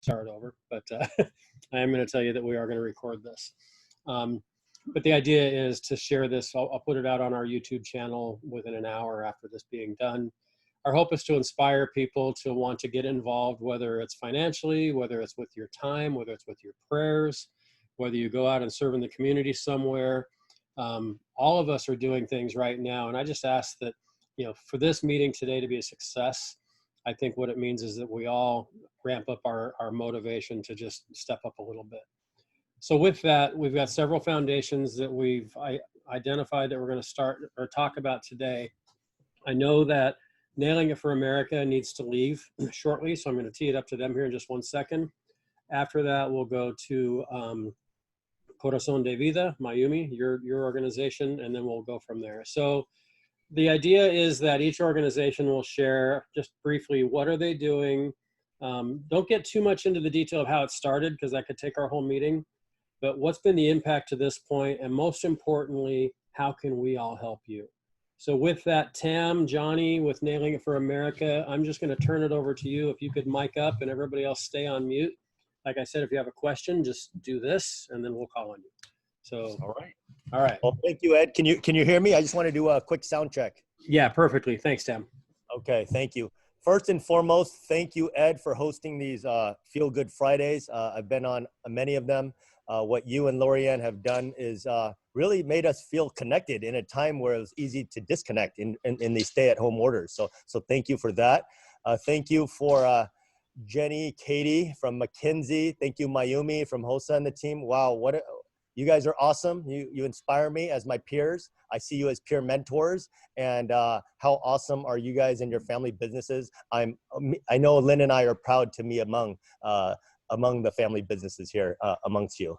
start over, but I am going to tell you that we are going to record this. But the idea is to share this. I'll put it out on our YouTube channel within an hour after this being done. Our hope is to inspire people to want to get involved, whether it's financially, whether it's with your time, whether it's with your prayers, whether you go out and serve in the community somewhere. All of us are doing things right now. And I just ask that, for this meeting today to be a success, I think what it means is that we all ramp up our motivation to just step up a little bit. So with that, we've got several foundations that we've identified that we're going to start or talk about today. I know that Nailing It for America needs to leave shortly, so I'm going to tee it up to them here in just 1 second. After that, we'll go to Corazón de Vida, Mayumi, your organization, and then we'll go from there. So the idea is that each organization will share just briefly what are they doing. Don't get too much into the detail of how it started, because that could take our whole meeting. But what's been the impact to this point, and most importantly, how can we all help you? So with that, Tam, Johnny, with Nailing It for America, I'm just going to turn it over to you. If you could mic up and everybody else stay on mute. Like I said, if you have a question, just do this, and then we'll call on you. So, all right. Well, thank you, Ed. Can you hear me? I just want to do a quick sound check. Yeah, perfectly. Thanks, Tam. Okay, thank you. First and foremost, thank you, Ed, for hosting these Feel Good Fridays. I've been on many of them. What you and Lorianne have done is really made us feel connected in a time where it was easy to disconnect in these stay-at-home orders. So thank you for that. Thank you for Jenny, Katie from McKinsey. Thank you, Mayumi from HOSA and the team. Wow, you guys are awesome. You inspire me as my peers. I see you as peer mentors. And how awesome are you guys and your family businesses? I know Lynn and I are proud to be among the family businesses here amongst you.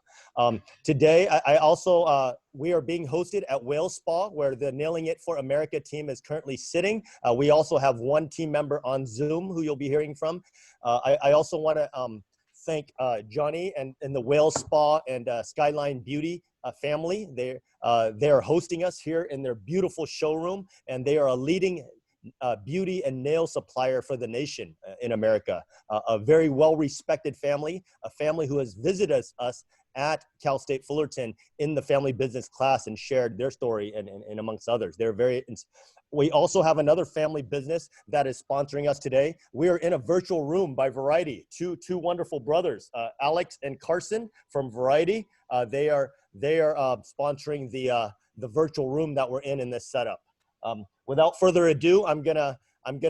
Today, I also, we are being hosted at Whale Spa, where the Nailing It for America team is currently sitting. We also have one team member on Zoom who you'll be hearing from. I also want to thank Johnny and the Whale Spa and Skyline Beauty family. They are hosting us here in their beautiful showroom, and they are a leading beauty and nail supplier for the nation in America. A very well-respected family, a family who has visited us at Cal State Fullerton in the family business class and shared their story and amongst others. We also have another family business that is sponsoring us today. We are in a virtual room by Variety, two wonderful brothers, Alex and Carson from Variety. They are sponsoring the virtual room that we're in this setup. Without further ado, I'm gonna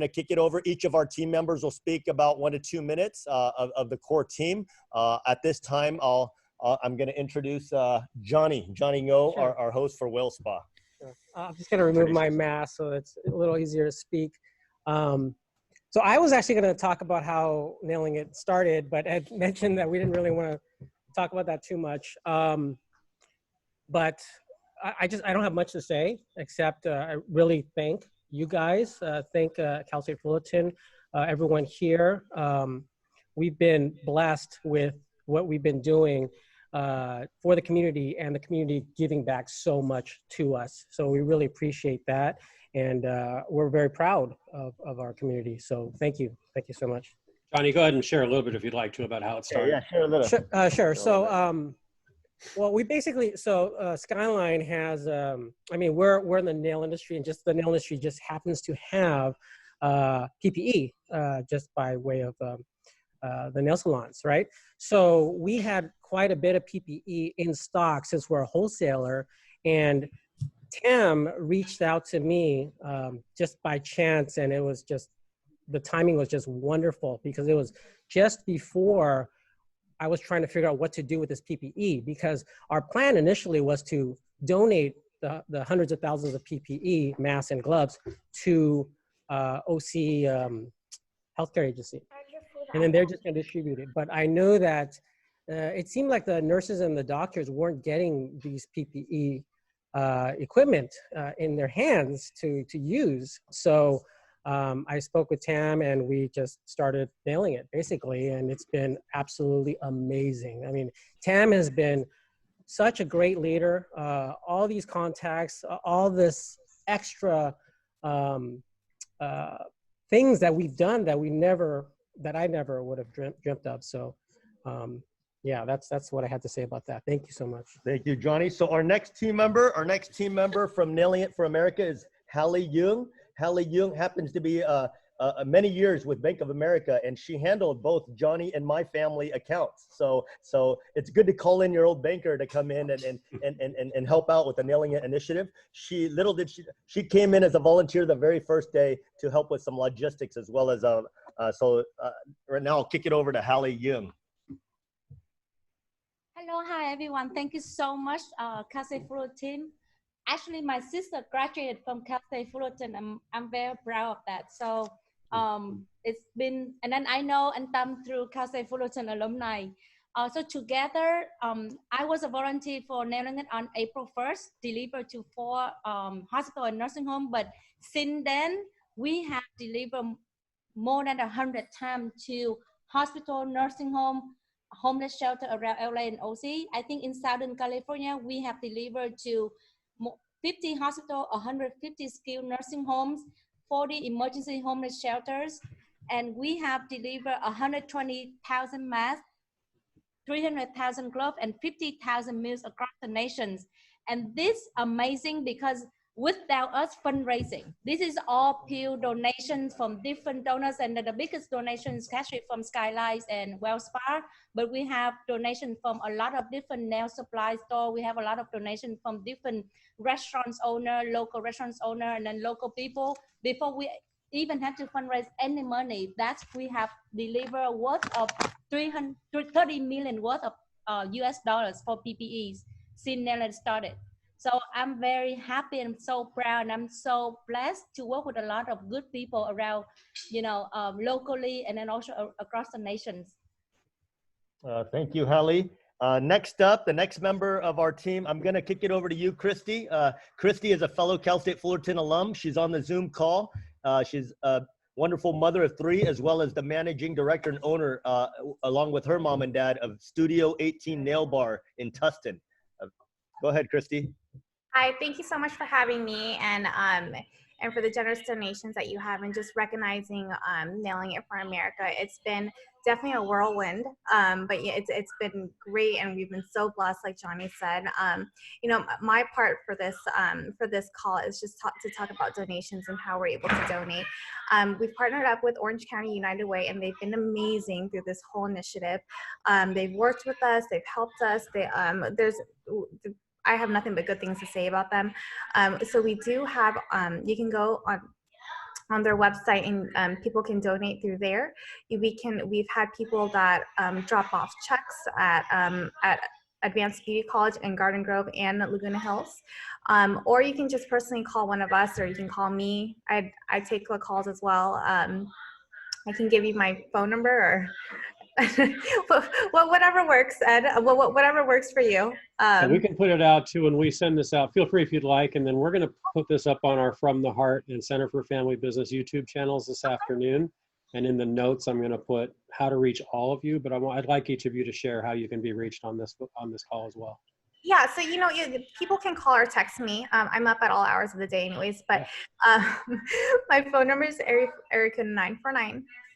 kick it over. Each of our team members will speak about 1 to 2 minutes of the core team. At this time, I'm gonna introduce Johnny Ngo, Sure. our host for Whale Spa. Sure. I'm just gonna remove my mask so it's a little easier to speak. So I was actually gonna talk about how Nailing It started, but Ed mentioned that we didn't really want to talk about that too much. But I don't have much to say, except I really thank you guys, thank Cal State Fullerton, everyone here. We've been blessed with what we've been doing for the community, and the community giving back so much to us. So we really appreciate that, and we're very proud of our community. So thank you so much. Johnny, go ahead and share a little bit if you'd like to about how it started. Yeah, share a little. Sure. So, well, we basically, Skyline has, we're in the nail industry, and just the nail industry just happens to have PPE just by way of the nail salons, right? So we had quite a bit of PPE in stock since we're a wholesaler, and Tam reached out to me just by chance, and it was just, the timing was just wonderful, because it was just before I was trying to figure out what to do with this PPE, because our plan initially was to donate the hundreds of thousands of PPE, masks and gloves, to OC Healthcare Agency. And then they're just going to distribute it. But I know that it seemed like the nurses and the doctors weren't getting these PPE equipment in their hands to use. So I spoke with Tam, and we just started nailing it, basically, and it's been absolutely amazing. I mean, Tam has been such a great leader. All these contacts, all this extra things that we've done that I never would have dreamt of. So Yeah, that's what I had to say about that. Thank you so much. Thank you, Johnny. So our next team member from Nailing It for America is Hallie Young. Hallie Young happens to be many years with Bank of America, and she handled both Johnny and my family accounts. So it's good to call in your old banker to come in and help out with the Nailing It initiative. She came in as a volunteer the very first day to help with some logistics as well as right now I'll kick it over to Hallie Young. Hello, hi everyone. Thank you so much, Cal State Fullerton team. Actually, my sister graduated from Cal State Fullerton. I'm very proud of that. So it's been, and then I know and done through Cal State Fullerton alumni. So together, I was a volunteer for Nailing It on April 1st, delivered to 4 hospital and nursing home. But since then, we have delivered more than 100 times to hospital, nursing home, homeless shelter around LA and OC. I think in Southern California, we have delivered to 50 hospitals, 150 skilled nursing homes, 40 emergency homeless shelters, and we have delivered 120,000 masks, 300,000 gloves, and 50,000 meals across the nations. And this is amazing because without us fundraising, this is all pure donations from different donors, and the biggest donation is actually from Skylines and Wells Fargo, but we have donations from a lot of different nail supply stores. We have a lot of donations from different restaurants owner, local restaurants owner, and then local people. Before we even have to fundraise any money, that we have delivered worth of 30 million worth of US dollars for PPEs since Nailing It started. So I'm very happy and so proud, and I'm so blessed to work with a lot of good people around, locally and then also across the nations. Thank you, Hallie. Next up, the next member of our team, I'm going to kick it over to you, Christy. Christy is a fellow Cal State Fullerton alum. She's on the Zoom call. She's a wonderful mother of 3, as well as the managing director and owner, along with her mom and dad, of Studio 18 Nail Bar in Tustin. Go ahead, Christy. Hi, thank you so much for having me and for the generous donations that you have and just recognizing Nailing It for America. It's been definitely a whirlwind, but yeah, it's been great, and we've been so blessed, like Johnny said. My part for this call is just to talk about donations and how we're able to donate. We've partnered up with Orange County United Way, and they've been amazing through this whole initiative. They've worked with us, they've helped us. I have nothing but good things to say about them. So we do have, you can go on their website and people can donate through there. We've had people that drop off checks at Advanced Beauty College in Garden Grove and Laguna Hills. Or you can just personally call one of us, or you can call me. I take the calls as well. I can give you my phone number, or well, whatever works, Ed. Whatever works for you. And we can put it out too when we send this out. Feel free if you'd like, and then we're going to put this up on our From the Heart and Center for Family Business YouTube channels this afternoon. And in the notes, I'm going to put how to reach all of you. But I'd like each of you to share how you can be reached on this call as well. Yeah, so people can call or text me. I'm up at all hours of the day anyways, but my phone number is area code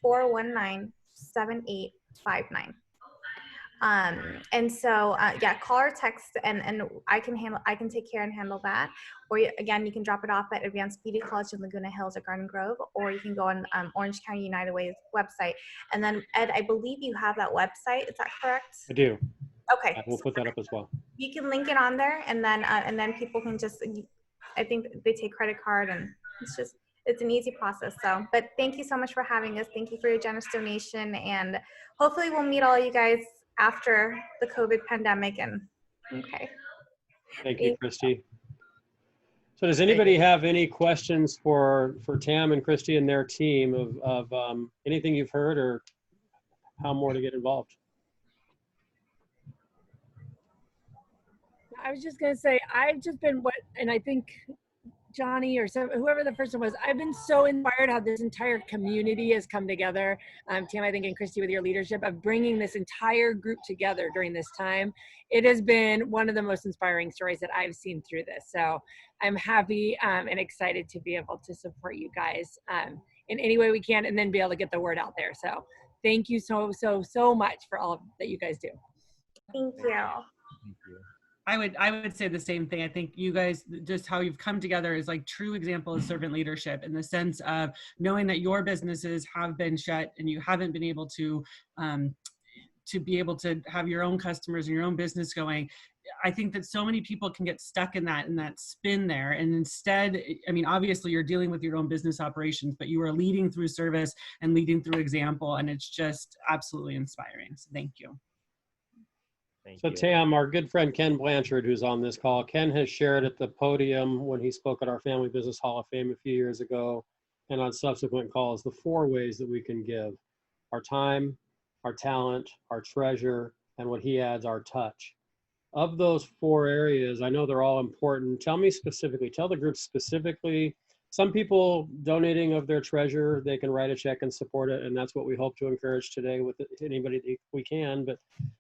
949-419-7859. And so call or text, and I can take care and handle that. Or again, you can drop it off at Advanced Beauty College in Laguna Hills or Garden Grove, or you can go on Orange County United Way's website. And then Ed, I believe you have that website. Is that correct? I do. Okay. We'll put that up as well. You can link it on there, and then people can just, I think they take credit card, and it's an easy process. So, but thank you so much for having us. Thank you for your generous donation, and hopefully we'll meet all you guys after the COVID pandemic. And okay. Thank you, Christy. So does anybody have any questions for Tam and Christy and their team of anything you've heard, or how more to get involved? I was just going to say, I've just been and I think Johnny or whoever the person was, I've been so inspired how this entire community has come together. Tam, I think, and Christy, with your leadership of bringing this entire group together during this time. It has been one of the most inspiring stories that I've seen through this. So I'm happy and excited to be able to support you guys in any way we can, and then be able to get the word out there. So thank you so much for all that you guys do. Thank you. Thank you. I would say the same thing. I think you guys, just how you've come together is like true example of servant leadership, in the sense of knowing that your businesses have been shut and you haven't been able to be able to have your own customers and your own business going. I think that so many people can get stuck in that spin there. And instead, I mean, obviously you're dealing with your own business operations, but you are leading through service and leading through example. And it's just absolutely inspiring. So thank you. So Tam, our good friend Ken Blanchard, who's on this call, Ken has shared at the podium when he spoke at our Family Business Hall of Fame a few years ago, and on subsequent calls, the 4 ways that we can give: our time, our talent, our treasure, and what he adds, our touch. Of those 4 areas, I know they're all important. Tell me specifically, tell the group specifically. Some people donating of their treasure, they can write a check and support it, and that's what we hope to encourage today with anybody that we can. But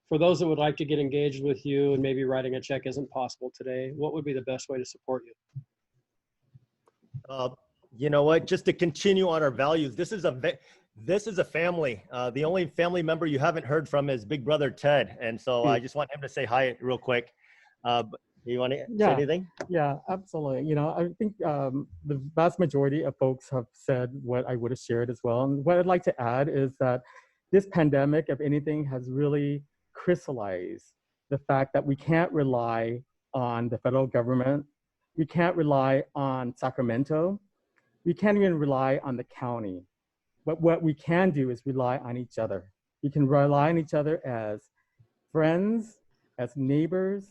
for those that would like to get engaged with you and maybe writing a check isn't possible today, what would be the best way to support you? You know what? Just to continue on our values, this is a family. The only family member you haven't heard from is Big Brother Ted, and so I just want him to say hi real quick. You want to say anything? Yeah, absolutely. You know, I think the vast majority of folks have said what I would have shared as well. And what I'd like to add is that this pandemic, if anything, has really crystallized the fact that we can't rely on the federal government. We can't rely on Sacramento. We can't even rely on the county. But what we can do is rely on each other. We can rely on each other as friends, as neighbors,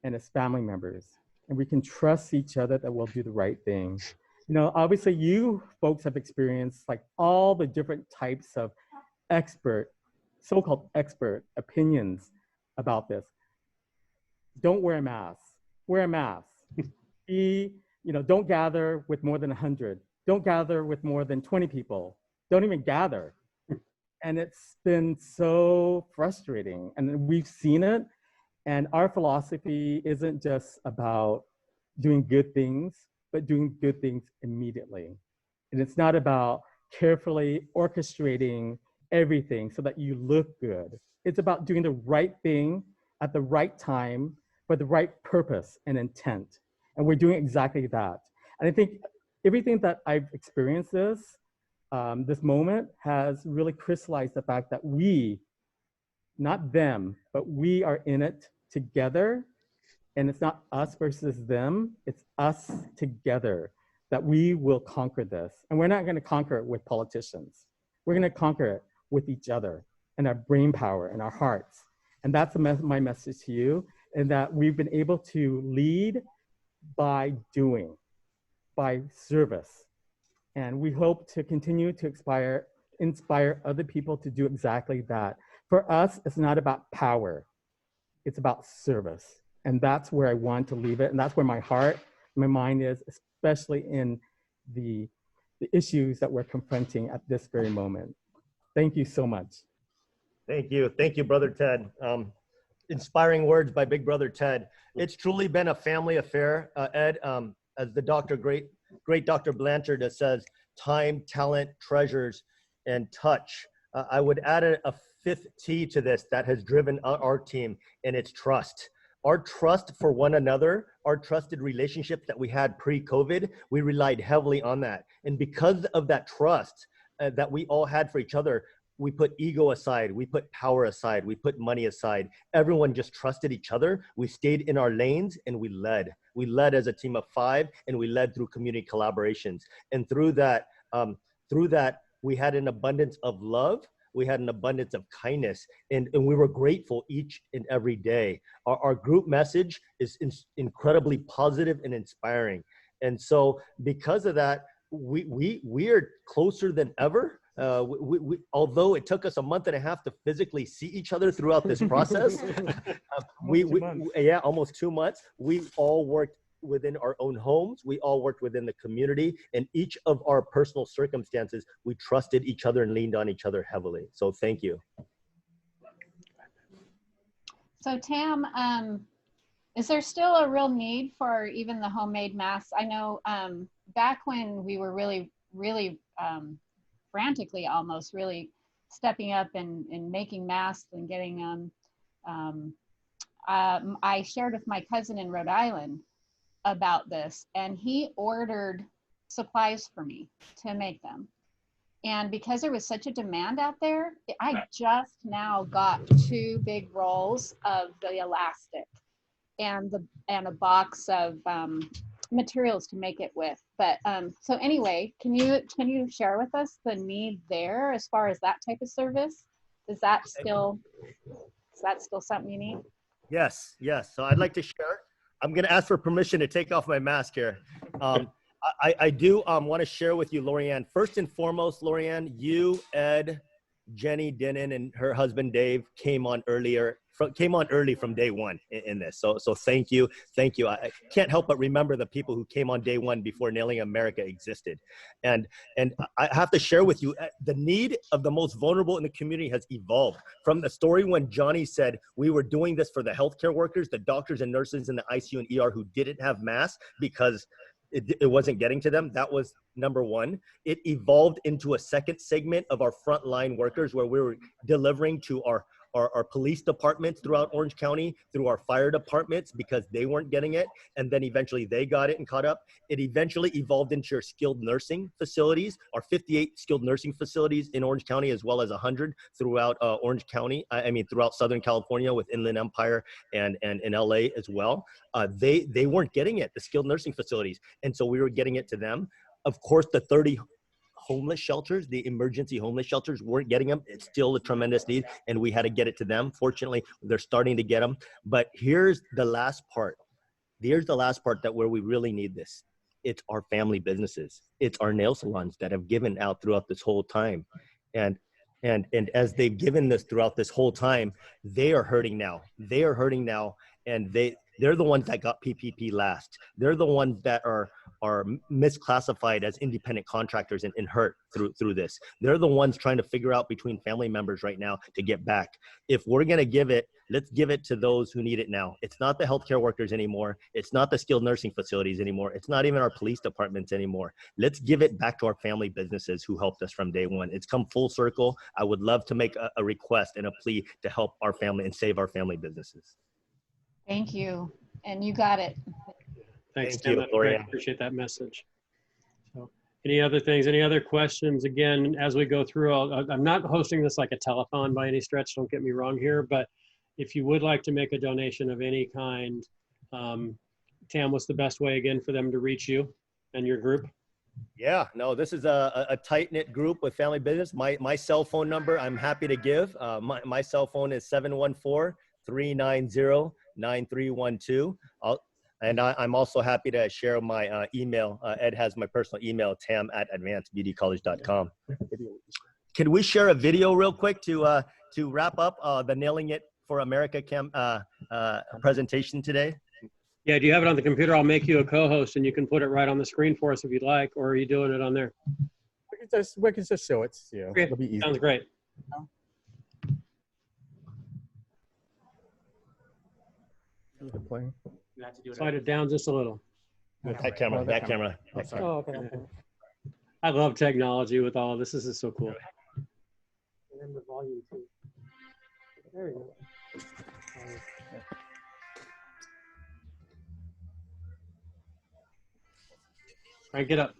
and as family members. And we can trust each other that we'll do the right thing. You know, obviously you folks have experienced like all the different types of so-called expert opinions about this. Don't wear a mask. Wear a mask. Don't gather with more than 100. Don't gather with more than 20 people. Don't even gather. And it's been so frustrating. And we've seen it. And our philosophy isn't just about doing good things, but doing good things immediately. And it's not about carefully orchestrating everything so that you look good. It's about doing the right thing at the right time for the right purpose and intent. And we're doing exactly that. And I think everything that I've experienced this moment has really crystallized the fact that we, not them, but we are in it together. And it's not us versus them, it's us together that we will conquer this. And we're not gonna conquer it with politicians. We're gonna conquer it with each other and our brain power and our hearts. And that's my message to you, and that we've been able to lead by doing, by service. And we hope to continue to inspire other people to do exactly that. For us, it's not about power, it's about service. And that's where I want to leave it. And that's where my heart, my mind is, especially in the issues that we're confronting at this very moment. Thank you so much. Thank you. Thank you, Brother Ted. Inspiring words by Big Brother Ted. It's truly been a family affair, Ed. As the great Dr. Blanchard says, time, talent, treasures, and touch. I would add a 5th T to this that has driven our team, and it's trust. Our trust for one another, our trusted relationships that we had pre-COVID, we relied heavily on that. And because of that trust that we all had for each other, we put ego aside, we put power aside, we put money aside. Everyone just trusted each other. We stayed in our lanes and we led. We led as a team of 5, and we led through community collaborations. And through that, we had an abundance of love. We had an abundance of kindness, and we were grateful each and every day. Our group message is incredibly positive and inspiring. And so because of that, we are closer than ever. Although it took us a month and a half to physically see each other throughout this process, almost 2 months, we all worked within our own homes. We all worked within the community, and each of our personal circumstances, we trusted each other and leaned on each other heavily. So thank you. So Tam, is there still a real need for even the homemade masks? I know back when we were really frantically almost really stepping up and making masks and getting them. I shared with my cousin in Rhode Island about this, and he ordered supplies for me to make them. And because there was such a demand out there, I just now got 2 big rolls of the elastic and a box of materials to make it with. But so anyway, can you share with us the need there as far as that type of service? Is that still something you need? Yes, yes. So I'd like to share. I'm going to ask for permission to take off my mask here. I do want to share with you, Lorianne. First and foremost, Lorianne, you, Ed, Jenny Dinnan, and her husband Dave came on early from day one in this. So thank you. I can't help but remember the people who came on day one before Nailing America existed. And I have to share with you, the need of the most vulnerable in the community has evolved. From the story when Johnny said we were doing this for the healthcare workers, the doctors and nurses in the ICU and ER who didn't have masks because it wasn't getting to them. That was number one. It evolved into a second segment of our frontline workers where we were delivering to our police departments throughout Orange County, through our fire departments because they weren't getting it. And then eventually they got it and caught up. It eventually evolved into your skilled nursing facilities, our 58 skilled nursing facilities in Orange County, as well as 100 throughout Orange County. Throughout Southern California with Inland Empire and in LA as well. They weren't getting it, the skilled nursing facilities. And so we were getting it to them. Of course, the 30 homeless shelters, the emergency homeless shelters weren't getting them. It's still a tremendous need and we had to get it to them. Fortunately, they're starting to get them. But here's the last part. That where we really need this. It's our family businesses. It's our nail salons that have given out throughout this whole time. And as they've given this throughout this whole time, they are hurting now. And they're the ones that got PPP last. They're the ones that are misclassified as independent contractors and hurt through this. They're the ones trying to figure out between family members right now to get back. If we're going to give it, let's give it to those who need it now. It's not the healthcare workers anymore. It's not the skilled nursing facilities anymore. It's not even our police departments anymore. Let's give it back to our family businesses who helped us from day one. It's come full circle. I would love to make a request and a plea to help our family and save our family businesses. Thank you. And you got it. Thanks, Thank Tim. you, That's great. Gloria. Appreciate that message. So, any other things? Any other questions? Again, as we go through, I'm not hosting this like a telethon by any stretch. Don't get me wrong here, but if you would like to make a donation of any kind, Tam, what's the best way again for them to reach you and your group? Yeah, no, this is a tight-knit group with family business. My cell phone number, I'm happy to give. My cell phone is 714-390-9312. I'm also happy to share my email. Ed has my personal email, tam@advancedbeautycollege.com. Can we share a video real quick to wrap up the Nailing It for America presentation today? Yeah, do you have it on the computer? I'll make you a co-host and you can put it right on the screen for us if you'd like, or are you doing it on there? We can just show it to you. Okay. It'll be easy. Sounds great. Slide it down just a little. That camera. Oh, okay. I love technology with all of this. This is so cool. And then the volume too. There you go. All right, get up.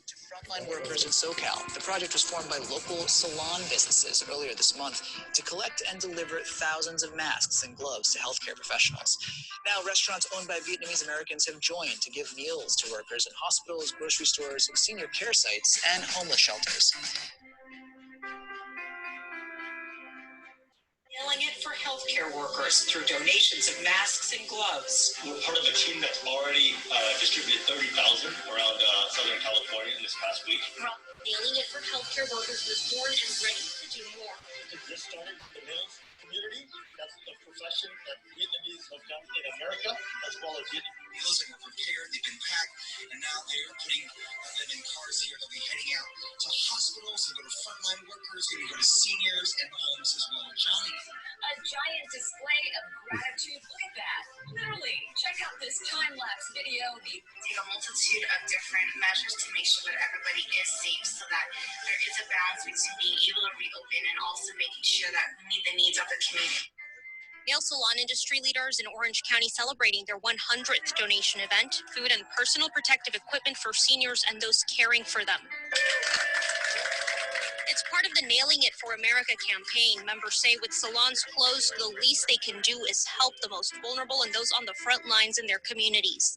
To frontline workers in SoCal. The project was formed by local salon businesses earlier this month to collect and deliver thousands of masks and gloves to healthcare professionals. Now, restaurants owned by Vietnamese Americans have joined to give meals to workers in hospitals, grocery stores, senior care sites, and homeless shelters. Nailing it for healthcare workers through donations of masks and gloves. We're part of a team that's already distributed 30,000 around Southern California in this past week. Nailing it for healthcare workers was born and ready to do more. It just started the nails community. That's the profession that Vietnamese have done in America, as well as Vietnamese. Meals are prepared, they've been packed, and now they're putting them in cars here. They'll be heading out to hospitals, they'll go to frontline workers, they'll go to seniors and the homeless as well. Johnny. A giant display of gratitude. Look at that. Literally, check out this time-lapse video. They take a multitude of different measures to make sure that everybody is safe, so that there is a balance between being able to reopen and also making sure that we meet the needs of the community. Nail salon industry leaders in Orange County celebrating their 100th donation event, food and personal protective equipment for seniors and those caring for them. It's part of the Nailing It for America campaign. Members say with salons closed, the least they can do is help the most vulnerable and those on the front lines in their communities.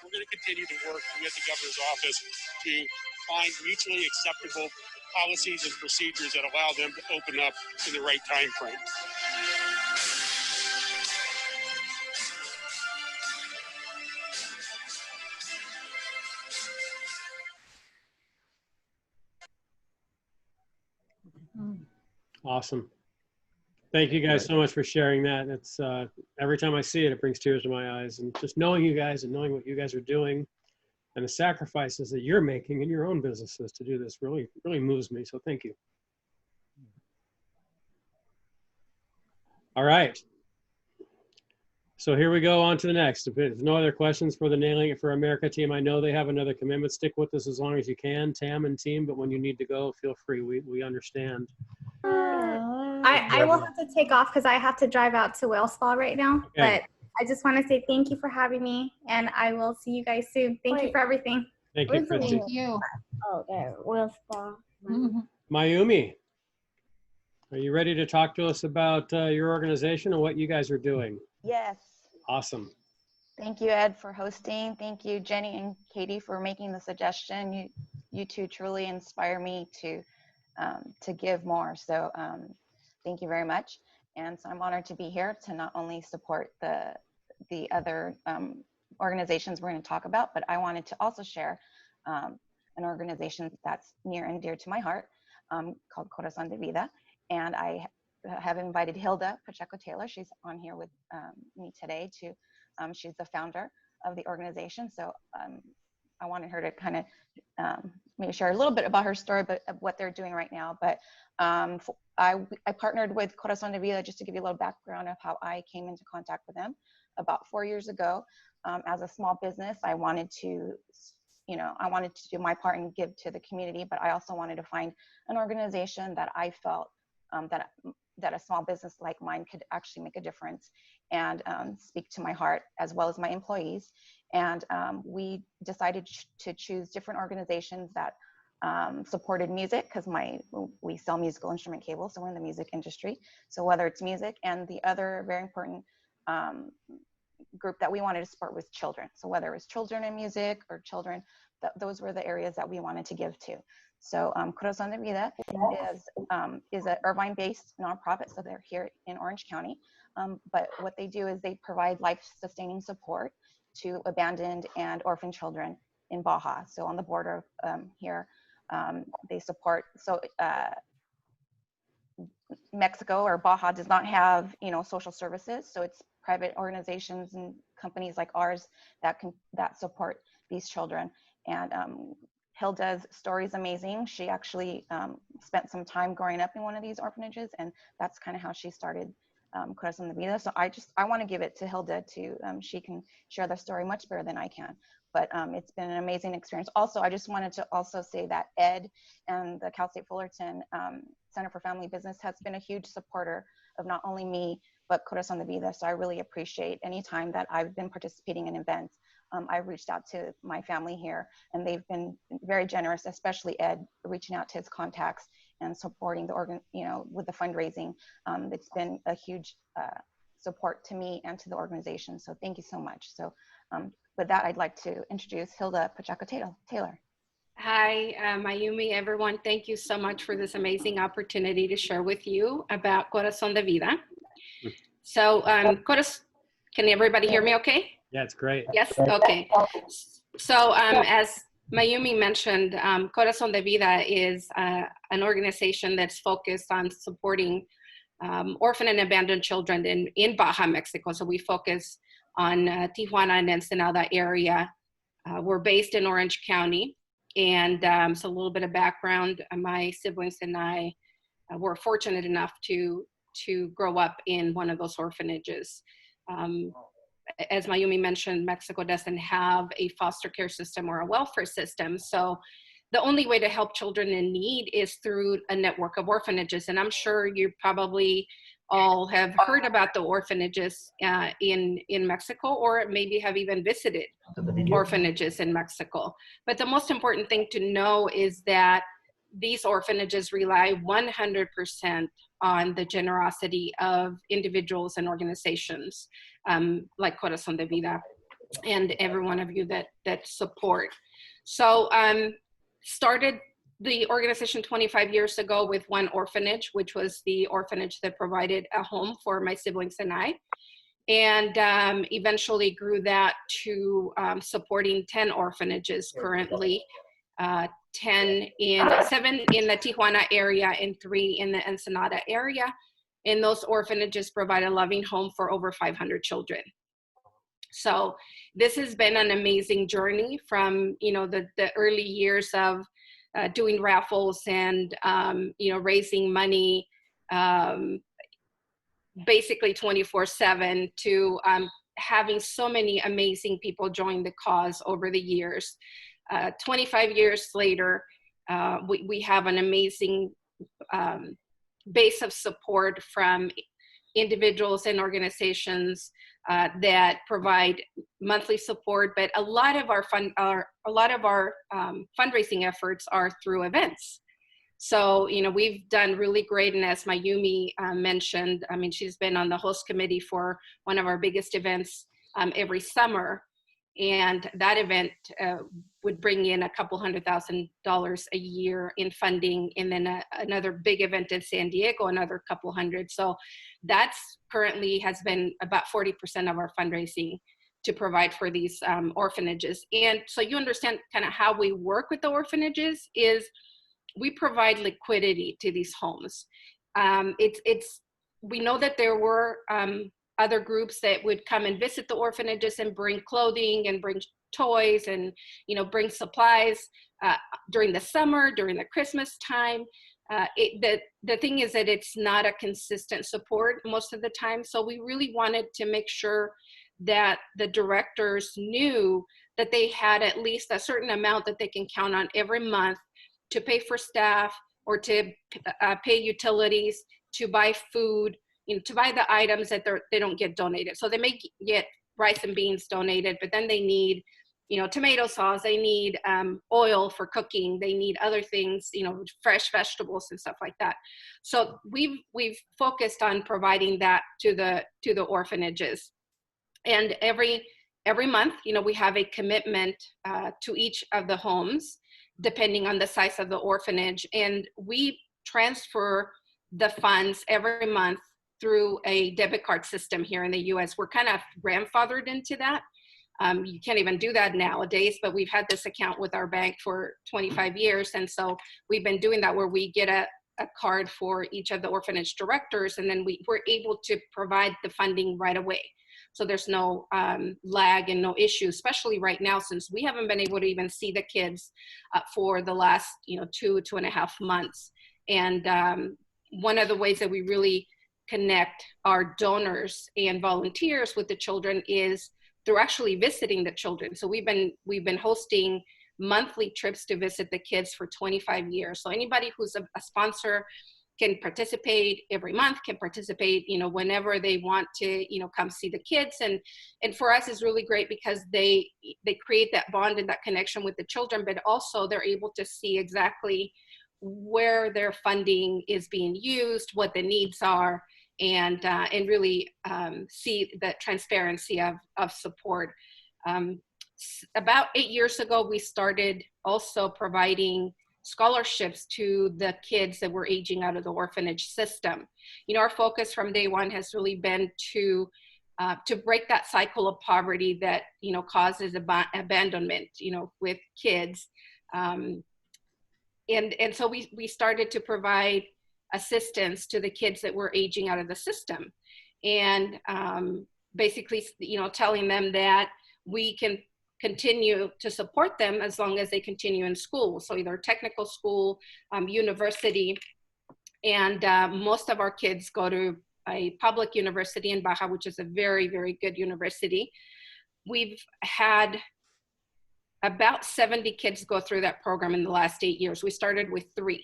We're going to continue to work with the governor's office to find mutually acceptable policies and procedures that allow them to open up in the right time frame. Awesome. Thank you guys so much for sharing that. It's every time I see it, it brings tears to my eyes. And just knowing you guys and knowing what you guys are doing and the sacrifices that you're making in your own businesses to do this really, really moves me. So thank you. All right. So here we go on to the next. If there's no other questions for the Nailing It for America team, I know they have another commitment. Stick with us as long as you can, Tam and team, but when you need to go, feel free. We understand. I will have to take off because I have to drive out to Whale Spa right now. Okay. But I just want to say thank you for having me, and I will see you guys soon. Thank you for everything. Thank you, Christy. Thank you. Oh, there, Whale Spa. Mayumi, are you ready to talk to us about your organization and what you guys are doing? Yes. Awesome. Thank you, Ed, for hosting. Thank you, Jenny and Katie, for making the suggestion. You two truly inspire me to give more. So thank you very much. And so I'm honored to be here to not only support the other organizations we're going to talk about, but I wanted to also share an organization that's near and dear to my heart called Corazón de Vida. And I have invited Hilda Pacheco-Taylor. She's on here with me today too. She's the founder of the organization. So I wanted her to kind of maybe share a little bit about her story, but of what they're doing right now. But I partnered with Corazón de Vida, just to give you a little background of how I came into contact with them about 4 years ago. As a small business, I wanted to do my part and give to the community, but I also wanted to find an organization that I felt that a small business like mine could actually make a difference and speak to my heart as well as my employees. And we decided to choose different organizations that supported music, because we sell musical instrument cables, so we're in the music industry. So whether it's music, and the other very important group that we wanted to support was children. So whether it was children in music or children, those were the areas that we wanted to give to. So Corazón de Vida is an Irvine-based nonprofit, so they're here in Orange County. But what they do is they provide life-sustaining support to abandoned and orphan children in Baja. So on the border here, they support. So Mexico or Baja does not have, social services. So it's private organizations and companies like ours that support these children. And Hilda's story is amazing. She actually spent some time growing up in one of these orphanages, and that's kind of how she started Corazón de Vida. So I want to give it to Hilda to, she can share the story much better than I can. But it's been an amazing experience. Also, I just wanted to also say that Ed and the Cal State Fullerton Center for Family Business has been a huge supporter of not only me, but Corazón de Vida. So I really appreciate any time that I've been participating in events. I've reached out to my family here, and they've been very generous, especially Ed, reaching out to his contacts and supporting the with the fundraising. It's been a huge support to me and to the organization. So thank you so much. So with that, I'd like to introduce Hilda Pacheco-Taylor. Hi, Mayumi, everyone. Thank you so much for this amazing opportunity to share with you about Corazón de Vida. So, can everybody hear me okay? Yeah, it's great. Yes, okay. So as Mayumi mentioned Corazon de Vida is an organization that's focused on supporting orphan and abandoned children in Baja, Mexico. So we focus on Tijuana and Ensenada area. We're based in Orange County. And so a little bit of background, my siblings and I were fortunate enough to grow up in one of those orphanages. As Mayumi mentioned, Mexico doesn't have a foster care system or a welfare system. So the only way to help children in need is through a network of orphanages. And I'm sure you probably all have heard about the orphanages in Mexico, or maybe have even visited orphanages in Mexico. But the most important thing to know is that these orphanages rely 100% on the generosity of individuals and organizations like Corazon de Vida and every one of you that support. So started the organization 25 years ago with one orphanage, which was the orphanage that provided a home for my siblings and I. And eventually grew that to supporting 10 orphanages currently, 7 in the Tijuana area and 3 in the Ensenada area. And those orphanages provide a loving home for over 500 children. So this has been an amazing journey from, the early years of doing raffles and, raising money, basically 24/7 to having so many amazing people join the cause over the years. 25 years later, we have an amazing base of support from individuals and organizations that provide monthly support, but a lot of our fundraising efforts are through events. So, we've done really great. And as Mayumi mentioned, I mean, she's been on the host committee for one of our biggest events every summer. And that event would bring in $200,000 a year in funding. And then another big event in San Diego, another couple hundred. So that's currently has been about 40% of our fundraising to provide for these orphanages. And so you understand kind of how we work with the orphanages is we provide liquidity to these homes. We know that there were other groups that would come and visit the orphanages and bring clothing and bring toys and bring supplies during the summer, during the Christmas time. The thing is that it's not a consistent support most of the time. So we really wanted to make sure that the directors knew that they had at least a certain amount that they can count on every month to pay for staff or to pay utilities, to buy food, to buy the items that they don't get donated. So they may get rice and beans donated, but then they need, tomato sauce, they need oil for cooking, they need other things, fresh vegetables and stuff like that. So we've focused on providing that to the orphanages. And every month, we have a commitment to each of the homes, depending on the size of the orphanage. And we transfer the funds every month through a debit card system here in the US. We're kind of grandfathered into that. You can't even do that nowadays, but we've had this account with our bank for 25 years. And so we've been doing that where we get a card for each of the orphanage directors, and then we're able to provide the funding right away. So there's no lag and no issue, especially right now, since we haven't been able to even see the kids for the last 2.5 months. And one of the ways that we really connect our donors and volunteers with the children is through actually visiting the children. So we've been hosting monthly trips to visit the kids for 25 years. So anybody who's a sponsor can participate every month, can participate, whenever they want to, come see the kids. And for us, it's really great because they create that bond and that connection with the children, but also they're able to see exactly where their funding is being used, what the needs are, and really see the transparency of support. About 8 years ago, we started also providing scholarships to the kids that were aging out of the orphanage system. Our focus from day one has really been to to break that cycle of poverty that, causes abandonment, with kids. And so we started to provide assistance to the kids that were aging out of the system. And basically, telling them that we can continue to support them as long as they continue in school. So either technical school, university, and most of our kids go to a public university in Baja, which is a very, very good university. We've had about 70 kids go through that program in the last 8 years. We started with 3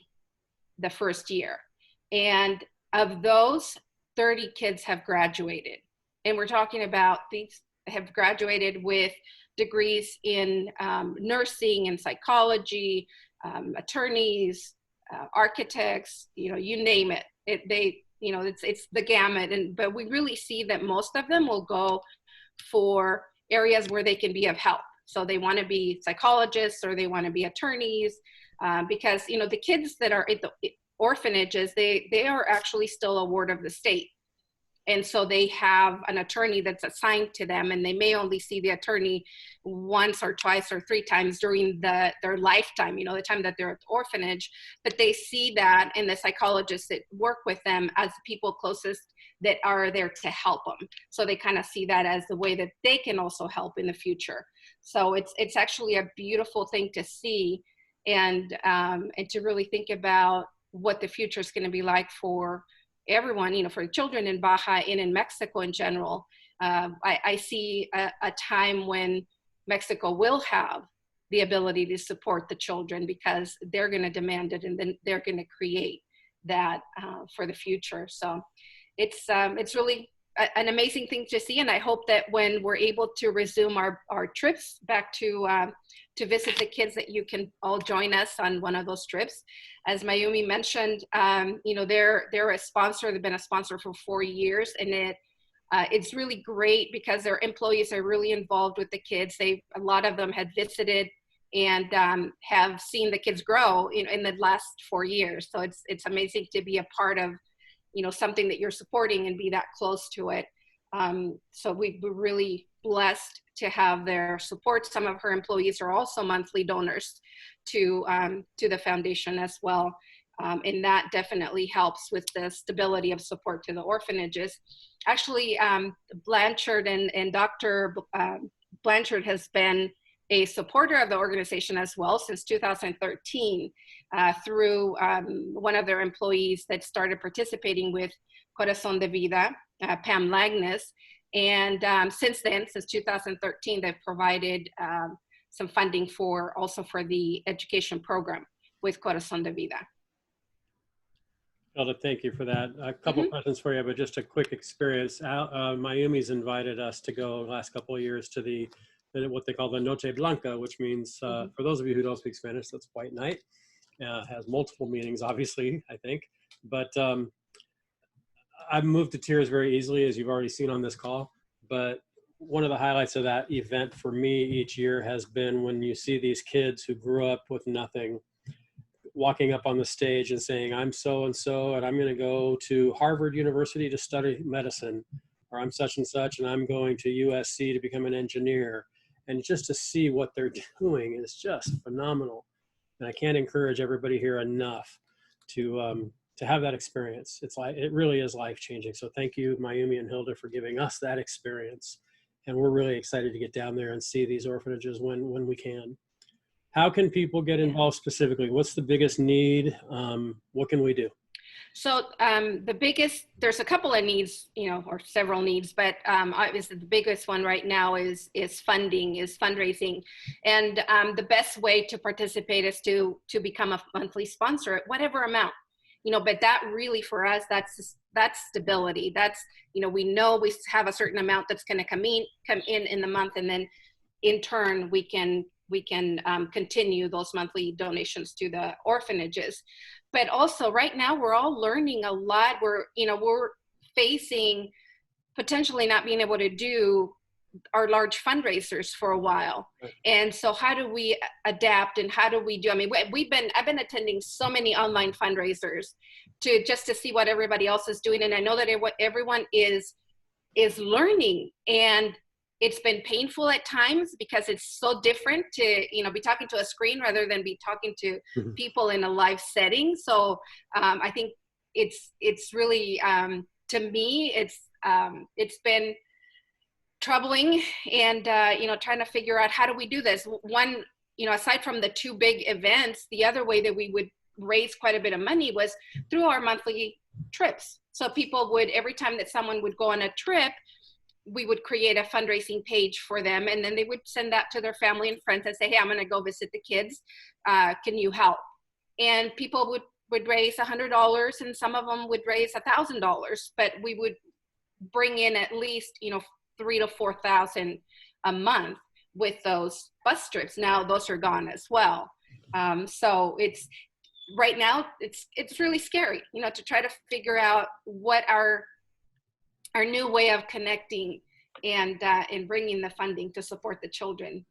the first year. And of those, 30 kids have graduated. And we're talking about these have graduated with degrees in nursing and psychology, attorneys, architects, you name it. It's the gamut. But we really see that most of them will go for areas where they can be of help. So they want to be psychologists or they want to be attorneys, because the kids that are at the orphanages, they are actually still a ward of the state. And so they have an attorney that's assigned to them, and they may only see the attorney once or twice or 3 times during their lifetime, the time that they're at the orphanage. But they see that, and the psychologists that work with them as the people closest that are there to help them. So they kind of see that as the way that they can also help in the future. So it's actually a beautiful thing to see, and to really think about what the future is going to be like for everyone, for children in Baja and in Mexico in general. I see a time when Mexico will have the ability to support the children, because they're going to demand it, and then they're going to create that for the future. So it's really an amazing thing to see. And I hope that when we're able to resume our trips back to visit the kids, that you can all join us on one of those trips. As Mayumi mentioned, they're a sponsor. They've been a sponsor for 4 years, and it's really great because their employees are really involved with the kids. A lot of them had visited and have seen the kids grow in the last 4 years. So it's amazing to be a part of something that you're supporting and be that close to it. So we're really blessed to have their support. Some of her employees are also monthly donors to the foundation as well. And that definitely helps with the stability of support to the orphanages. Actually, Blanchard and Dr. Blanchard has been a supporter of the organization as well since 2013 through one of their employees that started participating with Corazón de Vida, Pam Lagnus. And since then, since 2013, they've provided some funding also for the education program with Corazón de Vida. Elda, thank you for that. A couple questions for you, but just a quick experience. Mayumi's invited us to go the last couple of years to what they call the Noche Blanca, which means, for those of you who don't speak Spanish, that's white night. Has multiple meanings, obviously, I think. But I've moved to tears very easily, as you've already seen on this call. But one of the highlights of that event for me each year has been when you see these kids who grew up with nothing walking up on the stage and saying, I'm so-and-so, and I'm going to go to Harvard University to study medicine, or I'm such and such, and I'm going to USC to become an engineer. And just to see what they're doing is just phenomenal. And I can't encourage everybody here enough to have that experience. It really is life-changing. So thank you, Mayumi and Hilda, for giving us that experience. And we're really excited to get down there and see these orphanages when we can. How can people get involved specifically? What's the biggest need? What can we do? So there's a couple of needs, or several needs, but obviously the biggest one right now is fundraising. And the best way to participate is to become a monthly sponsor at whatever amount, but that really for us, that's stability. That's, we know we have a certain amount that's going to come in the month, and then in turn we can continue those monthly donations to the orphanages. But also right now we're all learning a lot. We're facing potentially not being able to do our large fundraisers for a while. Right. And so how do we adapt, and how do we do, I've been attending so many online fundraisers just to see what everybody else is doing. And I know that everyone is is learning. And it's been painful at times because it's so different to, be talking to a screen rather than be talking to people in a live setting. So I think it's really, to me, it's been troubling, and trying to figure out how do we do this. One, aside from the two big events, the other way that we would raise quite a bit of money was through our monthly trips. So people would, every time that someone would go on a trip, we would create a fundraising page for them, and then they would send that to their family and friends and say, hey, I'm going to go visit the kids. Can you help? And people would raise $100, and some of them would raise $1,000, but we would bring in at least, $3,000 to $4,000 a month with those bus trips. Now those are gone as well. So it's right now it's really scary, to try to figure out what our new way of connecting and bringing the funding to support the children.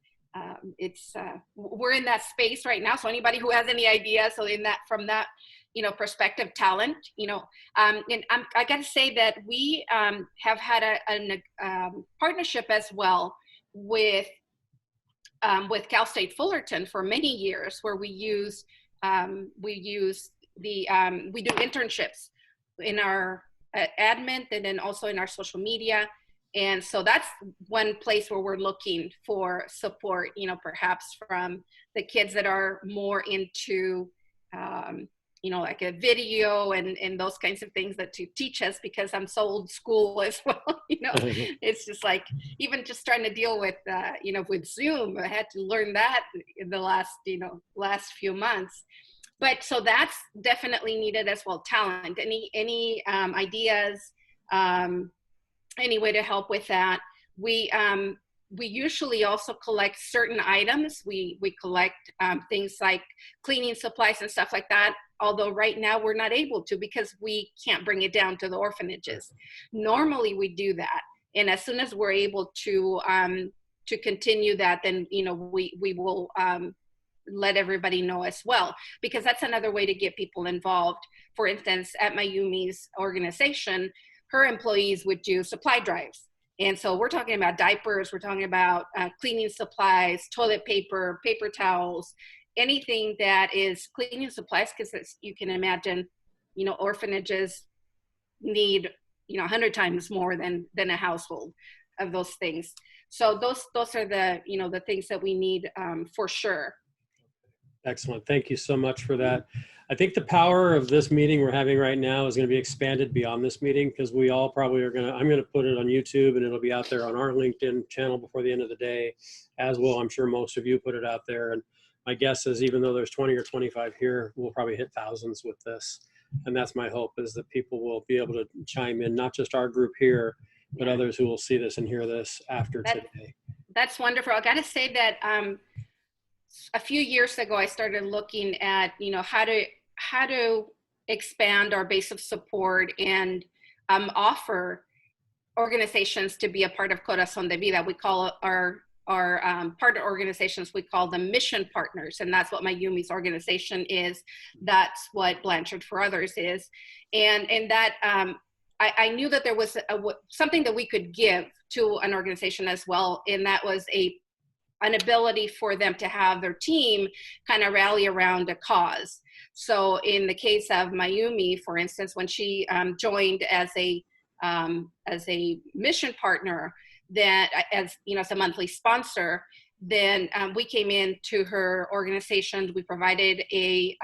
We're in that space right now. So anybody who has any ideas, from that perspective, talent, and I got to say that we have had a partnership as well with Cal State Fullerton for many years, where we do internships in our admin, and then also in our social media. And so that's one place where we're looking for support, perhaps from the kids that are more into, like a video and those kinds of things that to teach us, because I'm so old school as well. It's just like, even just trying to deal with, with Zoom, I had to learn that in the last few months. But so that's definitely needed as well. Talent, any ideas, any way to help with that. We usually also collect certain items. We collect things like cleaning supplies and stuff like that. Although right now we're not able to, because we can't bring it down to the orphanages. Normally we do that. And as soon as we're able to continue that, then, we will let everybody know as well, because that's another way to get people involved. For instance, at Mayumi's organization, her employees would do supply drives. And so we're talking about diapers, we're talking about cleaning supplies, toilet paper, paper towels, anything that is cleaning supplies, because you can imagine, orphanages need, 100 times more than a household of those things. So those are the, the things that we need for sure. Excellent. Thank you so much for that. I think the power of this meeting we're having right now is going to be expanded beyond this meeting, because we all probably are I'm going to put it on YouTube, and it'll be out there on our LinkedIn channel before the end of the day, as will, I'm sure, most of you put it out there. And my guess is, even though there's 20 or 25 here, we'll probably hit thousands with this. And that's my hope, is that people will be able to chime in, not just our group here, but others who will see this and hear this after today. That's wonderful. I got to say that a few years ago, I started looking at, how to expand our base of support and offer organizations to be a part of Corazón de Vida. We call our partner organizations, we call them mission partners, and that's what Mayumi's organization is. That's what Blanchard for Others is, and that I knew that there was something that we could give to an organization as well, and that was an ability for them to have their team kind of rally around a cause. So in the case of Mayumi, for instance, when she joined as a mission partner, that as a monthly sponsor, then we came into her organization. We provided a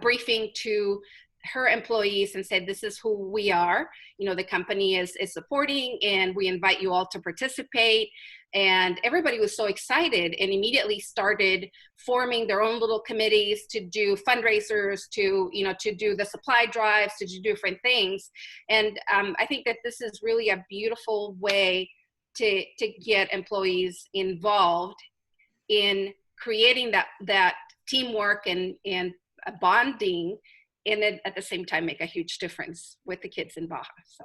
briefing to her employees and said, this is who we are. The company is supporting, and we invite you all to participate. And everybody was so excited, and immediately started forming their own little committees to do fundraisers, to do the supply drives, to do different things. And I think that this is really a beautiful way to get employees involved in creating that teamwork and bonding, and then at the same time make a huge difference with the kids in Baja. So.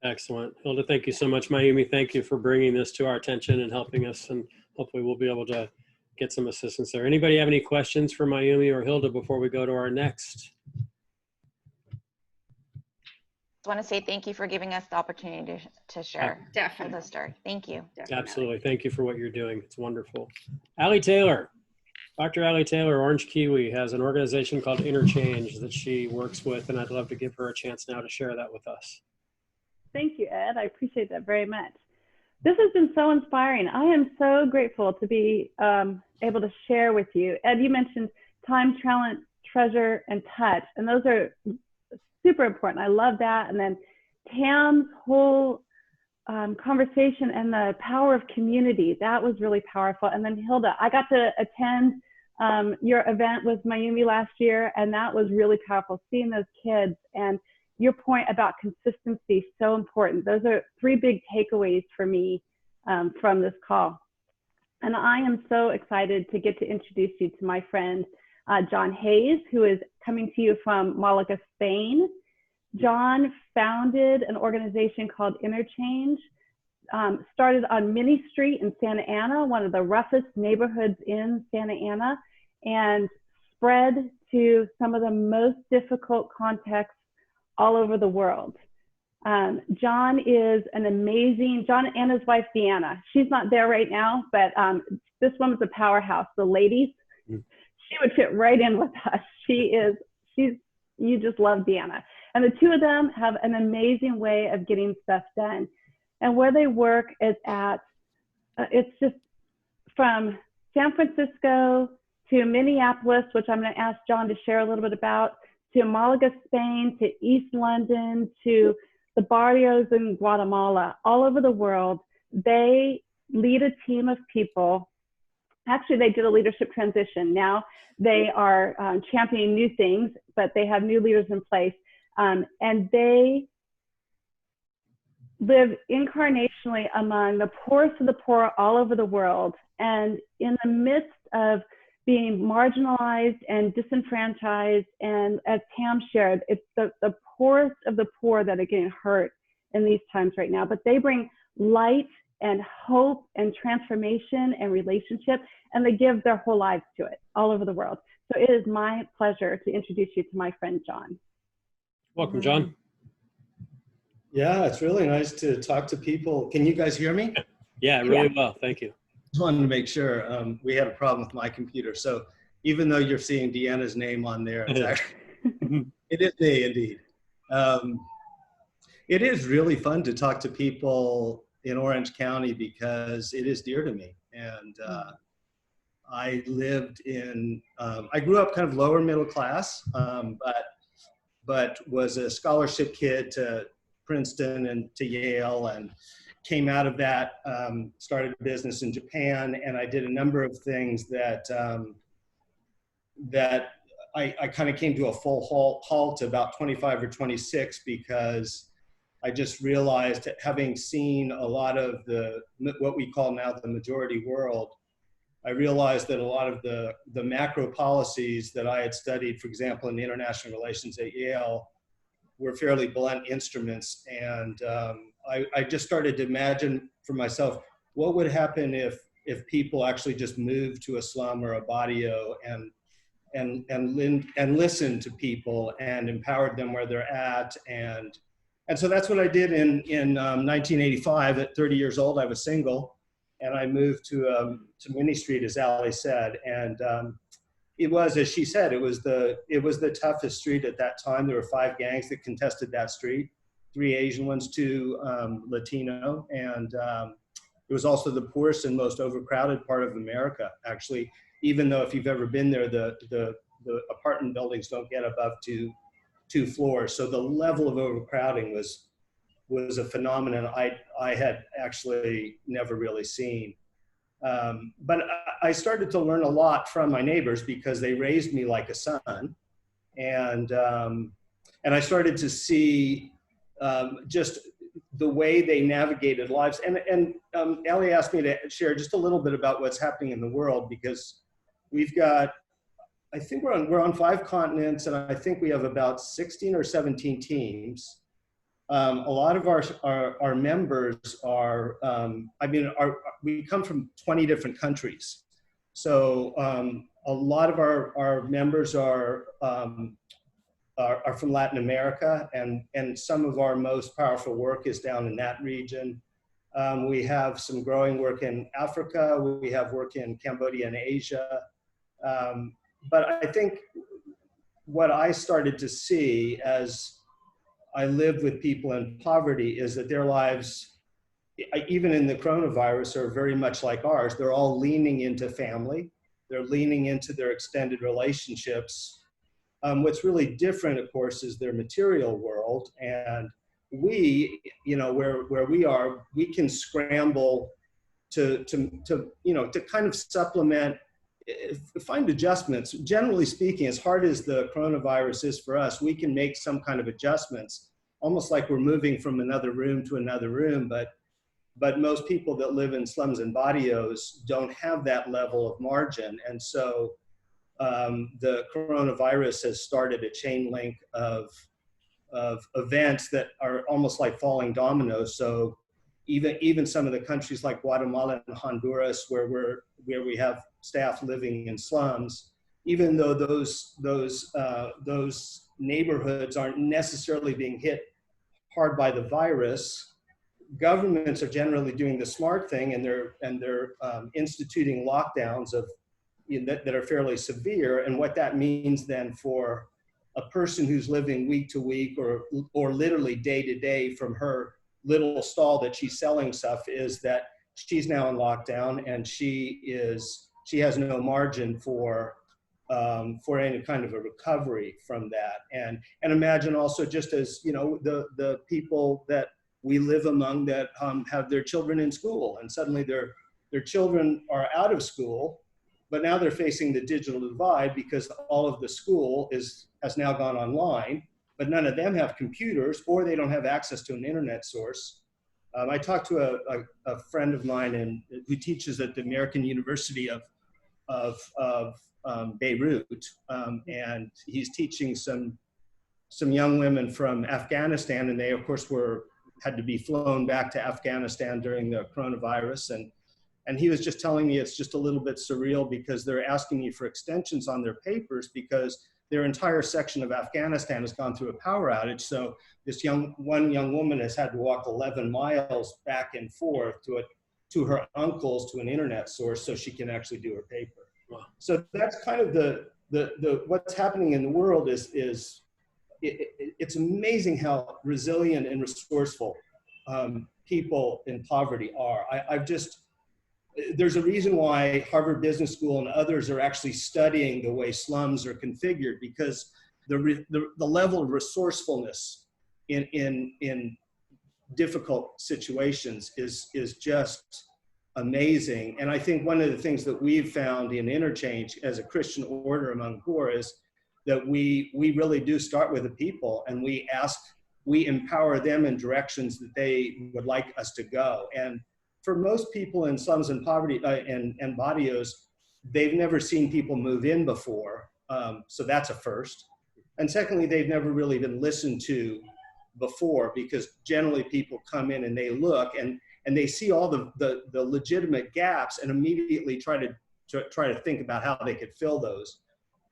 Excellent. Hilda, thank you so much. Mayumi, thank you for bringing this to our attention and helping us, and hopefully we'll be able to get some assistance there. Anybody have any questions for Mayumi or Hilda before we go to our next? want to say thank you for giving us the opportunity to share Definitely. the story. Thank you. Definitely. Absolutely. Thank you for what you're doing. It's wonderful. Allie Taylor. Dr. Allie Taylor, Orange Kiwi, has an organization called Interchange that she works with, and I'd love to give her a chance now to share that with us. Thank you, Ed. I appreciate that very much. This has been so inspiring. I am so grateful to be able to share with you. Ed, you mentioned time, talent, treasure, and touch, and those are super important. I love that. And then Tam's whole conversation and the power of community, that was really powerful. And then Hilda, I got to attend your event with Mayumi last year, and that was really powerful, seeing those kids. And your point about consistency, so important. Those are 3 big takeaways for me from this call. And I am so excited to get to introduce you to my friend, John Hayes, who is coming to you from Malaga, Spain. John founded an organization called Interchange, started on Minnie Street in Santa Ana, one of the roughest neighborhoods in Santa Ana, and spread to some of the most difficult contexts all over the world. John is an amazing, John and his wife, Deanna. She's not there right now, but this woman's a powerhouse. The ladies, she would fit right in with us. You just love Deanna. And the 2 of them have an amazing way of getting stuff done. And where they work is it's just from San Francisco to Minneapolis, which I'm going to ask John to share a little bit about, to Malaga, Spain, to East London, to the barrios in Guatemala, all over the world. They lead a team of people. Actually, they did a leadership transition. Now they are championing new things, but they have new leaders in place. And they live incarnationally among the poorest of the poor all over the world. And in the midst of being marginalized and disenfranchised, and as Tam shared, it's the poorest of the poor that are getting hurt in these times right now. But they bring light and hope and transformation and relationship, and they give their whole lives to it all over the world. So it is my pleasure to introduce you to my friend, John. Welcome, John. Yeah, it's really nice to talk to people. Can you guys hear me? Yeah, really well. Thank you. Just wanted to make sure. We had a problem with my computer. So even though you're seeing Deanna's name on there, it's actually, it is me indeed. It is really fun to talk to people in Orange County because it is dear to me. And I lived in, I grew up kind of lower middle class, but was a scholarship kid to Princeton and to Yale, and came out of that, started a business in Japan, and I did a number of things that I kind of came to a full halt about 25 or 26, because I just realized, having seen a lot of what we call now the majority world, I realized that a lot of the macro policies that I had studied, for example, in international relations at Yale, were fairly blunt instruments. And I just started to imagine for myself, what would happen if people actually just moved to a slum or a barrio and listened to people and empowered them where they're at. And so that's what I did in 1985. At 30 years old, I was single, and I moved to Minnie Street, as Allie said. And it was, as she said, it was the toughest street at that time. There were 5 gangs that contested that street, 3 Asian ones, 2 Latino, and it was also the poorest and most overcrowded part of America, actually. Even though if you've ever been there, the apartment buildings don't get above 2 floors. So the level of overcrowding was a phenomenon I had actually never really seen. But I started to learn a lot from my neighbors because they raised me like a son. And I started to see just the way they navigated lives. And Ellie asked me to share just a little bit about what's happening in the world, because we've got, I think we're on 5 continents, and I think we have about 16 or 17 teams. A lot of our members are, we come from 20 different countries. So a lot of our members are are from Latin America, and some of our most powerful work is down in that region. We have some growing work in Africa. We have work in Cambodia and Asia. But I think what I started to see as I lived with people in poverty is that their lives, even in the coronavirus, are very much like ours. They're all leaning into family. They're leaning into their extended relationships. What's really different, of course, is their material world. And we, you know, where we are, we can scramble to kind of supplement, find adjustments. Generally speaking, as hard as the coronavirus is for us, we can make some kind of adjustments, almost like we're moving from another room to another room. But most people that live in slums and barrios don't have that level of margin. And so the coronavirus has started a chain link of events that are almost like falling dominoes. So even some of the countries like Guatemala and Honduras, where we have staff living in slums, even though those neighborhoods aren't necessarily being hit hard by the virus, governments are generally doing the smart thing, and they're instituting lockdowns that are fairly severe. And what that means then for a person who's living week to week or literally day to day from her little stall that she's selling stuff is that she's now in lockdown, and she has no margin for any kind of a recovery from that. And imagine also, just as, you know, the people that we live among that have their children in school, and suddenly their children are out of school, but now they're facing the digital divide because all of the school has now gone online, but none of them have computers, or they don't have access to an internet source. I talked to a friend of mine who teaches at the American University of Beirut, and he's teaching some young women from Afghanistan, and they of course had to be flown back to Afghanistan during the coronavirus. And he was just telling me it's just a little bit surreal because they're asking me for extensions on their papers because their entire section of Afghanistan has gone through a power outage. So this one young woman has had to walk 11 miles back and forth to her uncle's, to an internet source, so she can actually do her paper. Wow. So that's kind of the what's happening in the world is it's amazing how resilient and resourceful people in poverty are. There's a reason why Harvard Business School and others are actually studying the way slums are configured, because the level of resourcefulness in difficult situations is just amazing. And I think one of the things that we've found in Interchange as a Christian order among poor is that we really do start with the people, and we empower them in directions that they would like us to go. And for most people in slums and poverty and barrios, they've never seen people move in before. So that's a first. And secondly, they've never really been listened to before, because generally people come in and they look and they see all the legitimate gaps and immediately try to think about how they could fill those.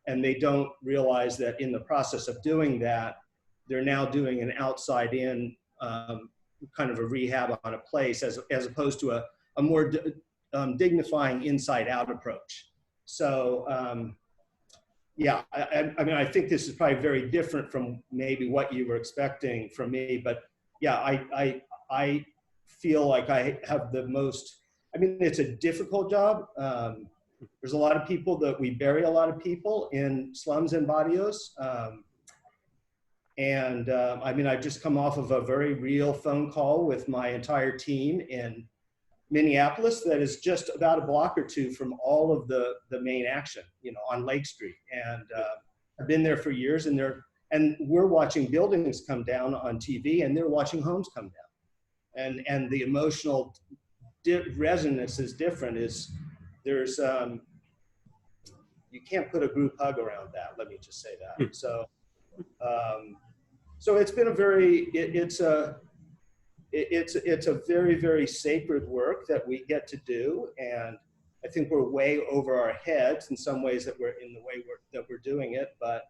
And they don't realize that in the process of doing that, they're now doing an outside in kind of a rehab on a place, as opposed to a more dignifying inside out approach. So yeah, I mean, I think this is probably very different from maybe what you were expecting from me, but yeah, I feel like I have the most, I mean, it's a difficult job. There's a lot of people that we bury a lot of people in slums and barrios. I mean, I've just come off of a very real phone call with my entire team in Minneapolis that is just about a block or two from all of the main action, you know, on Lake Street. And I've been there for years, and we're watching buildings come down on TV, and they're watching homes come down. And the emotional resonance is different. There's you can't put a group hug around that. Let me just say that. So it's been it's a very, very sacred work that we get to do. And I think we're way over our heads in some ways that we're doing it. But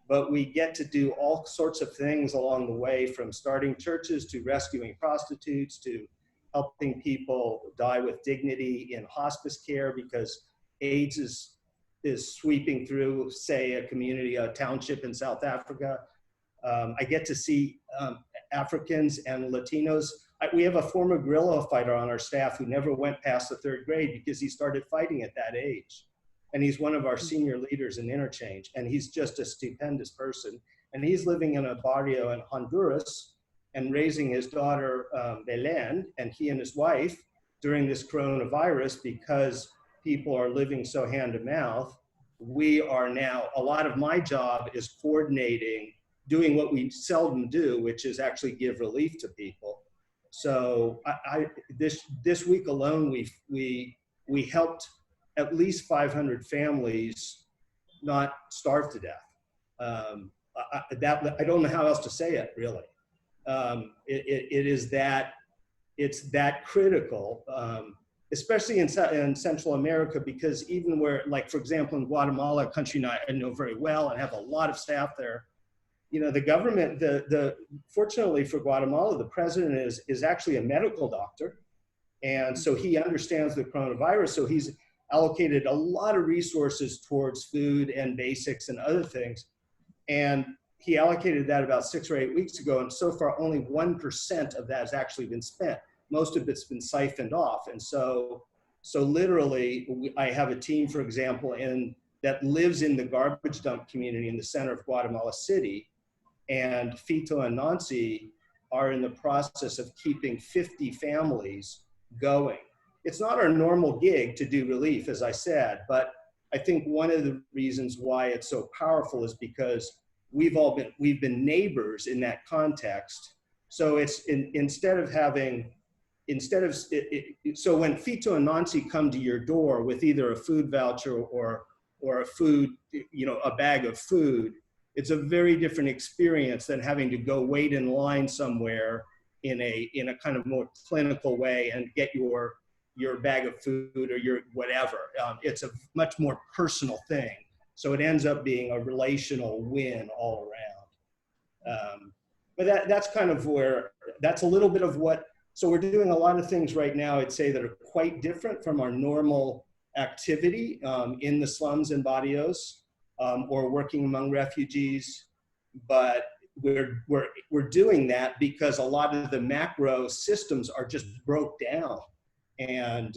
but we get to do all sorts of things along the way, from starting churches to rescuing prostitutes to helping people die with dignity in hospice care, because AIDS is sweeping through, say, a community, a township in South Africa. I get to see Africans and Latinos. We have a former guerrilla fighter on our staff who never went past the 3rd grade because he started fighting at that age. And he's one of our senior leaders in Interchange, and he's just a stupendous person. And he's living in a barrio in Honduras and raising his daughter, Belen, and he and his wife during this coronavirus, because people are living so hand to mouth. We are now, a lot of my job is coordinating, doing what we seldom do, which is actually give relief to people. So this week alone, we helped at least 500 families not starve to death. I don't know how else to say it, really. It's that critical, especially in Central America, because even where, like, for example, in Guatemala, a country I know very well and have a lot of staff there, you know, the government, fortunately for Guatemala, the president is actually a medical doctor. And so he understands the coronavirus. So he's allocated a lot of resources towards food and basics and other things. And he allocated that about 6 or 8 weeks ago. And so far, only 1% of that has actually been spent. Most of it's been siphoned off. And so literally, I have a team, for example, that lives in the garbage dump community in the center of Guatemala City. And Fito and Nancy are in the process of keeping 50 families going. It's not our normal gig to do relief, as I said, but I think one of the reasons why it's so powerful is because we've been neighbors in that context. So it's so when Fito and Nancy come to your door with either a food voucher or a food, you know, a bag of food, it's a very different experience than having to go wait in line somewhere in a kind of more clinical way and get your bag of food or your whatever. It's a much more personal thing. So it ends up being a relational win all around. But that's kind of that's a little bit of what, so we're doing a lot of things right now, I'd say, that are quite different from our normal activity in the slums and barrios, or working among refugees. But we're doing that because a lot of the macro systems are just broke down. And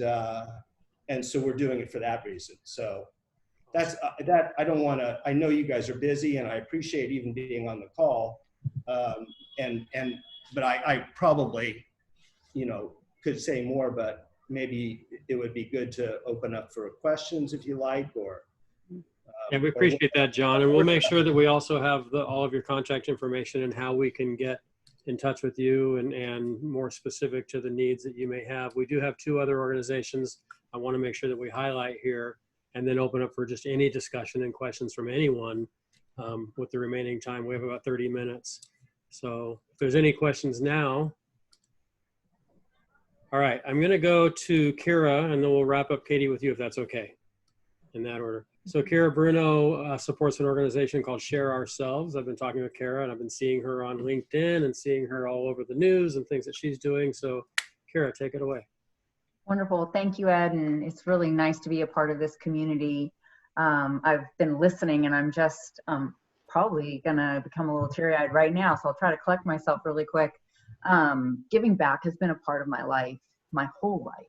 so we're doing it for that reason. So that's that. I don't want to, I know you guys are busy and I appreciate even being on the call. But I probably, you know, could say more, but maybe it would be good to open up for questions if you like, or. Yeah, we appreciate that, John. And we'll make sure that we also have all of your contact information and how we can get in touch with you and more specific to the needs that you may have. We do have 2 other organizations I want to make sure that we highlight here, and then open up for just any discussion and questions from anyone with the remaining time. We have about 30 minutes. So if there's any questions now. All right, I'm going to go to Kira, and then we'll wrap up, Katie, with you, if that's okay, in that order. So Kara Bruno supports an organization called Share Ourselves. I've been talking with Kara, and I've been seeing her on LinkedIn and seeing her all over the news and things that she's doing. So Kara, take it away. Wonderful. Thank you, Ed. And it's really nice to be a part of this community. I've been listening, and I'm just probably going to become a little teary-eyed right now. So I'll try to collect myself really quick. Giving back has been a part of my life, my whole life.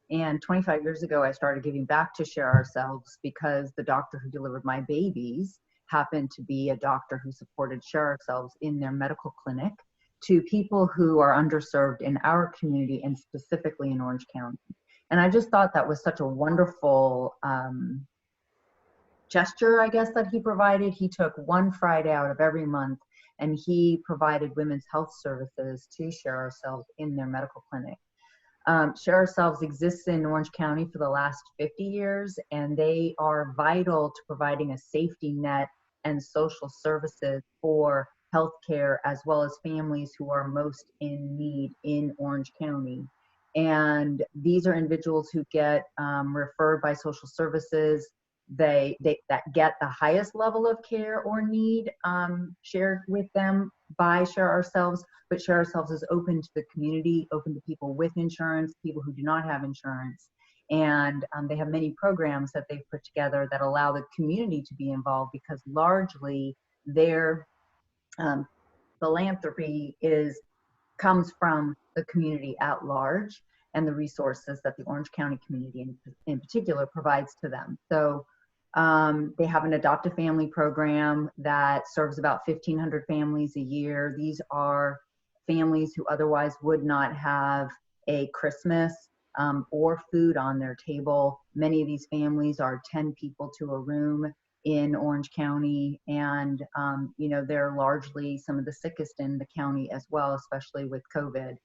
And 25 years ago, I started giving back to Share Ourselves because the doctor who delivered my babies happened to be a doctor who supported Share Ourselves in their medical clinic to people who are underserved in our community and specifically in Orange County. And I just thought that was such a wonderful gesture, I guess, that he provided. He took one Friday out of every month and he provided women's health services to Share Ourselves in their medical clinic. Share Ourselves exists in Orange County for the last 50 years, and they are vital to providing a safety net and social services for healthcare, as well as families who are most in need in Orange County. And these are individuals who get referred by social services that get the highest level of care or need shared with them by Share Ourselves, but Share Ourselves is open to the community, open to people with insurance, people who do not have insurance. And they have many programs that they've put together that allow the community to be involved, because largely their philanthropy comes from the community at large and the resources that the Orange County community in particular provides to them. So they have an Adopt a Family program that serves about 1,500 families a year. These are families who otherwise would not have a Christmas or food on their table. Many of these families are 10 people to a room in Orange County, and you know, they're largely some of the sickest in the county as well, especially with COVID.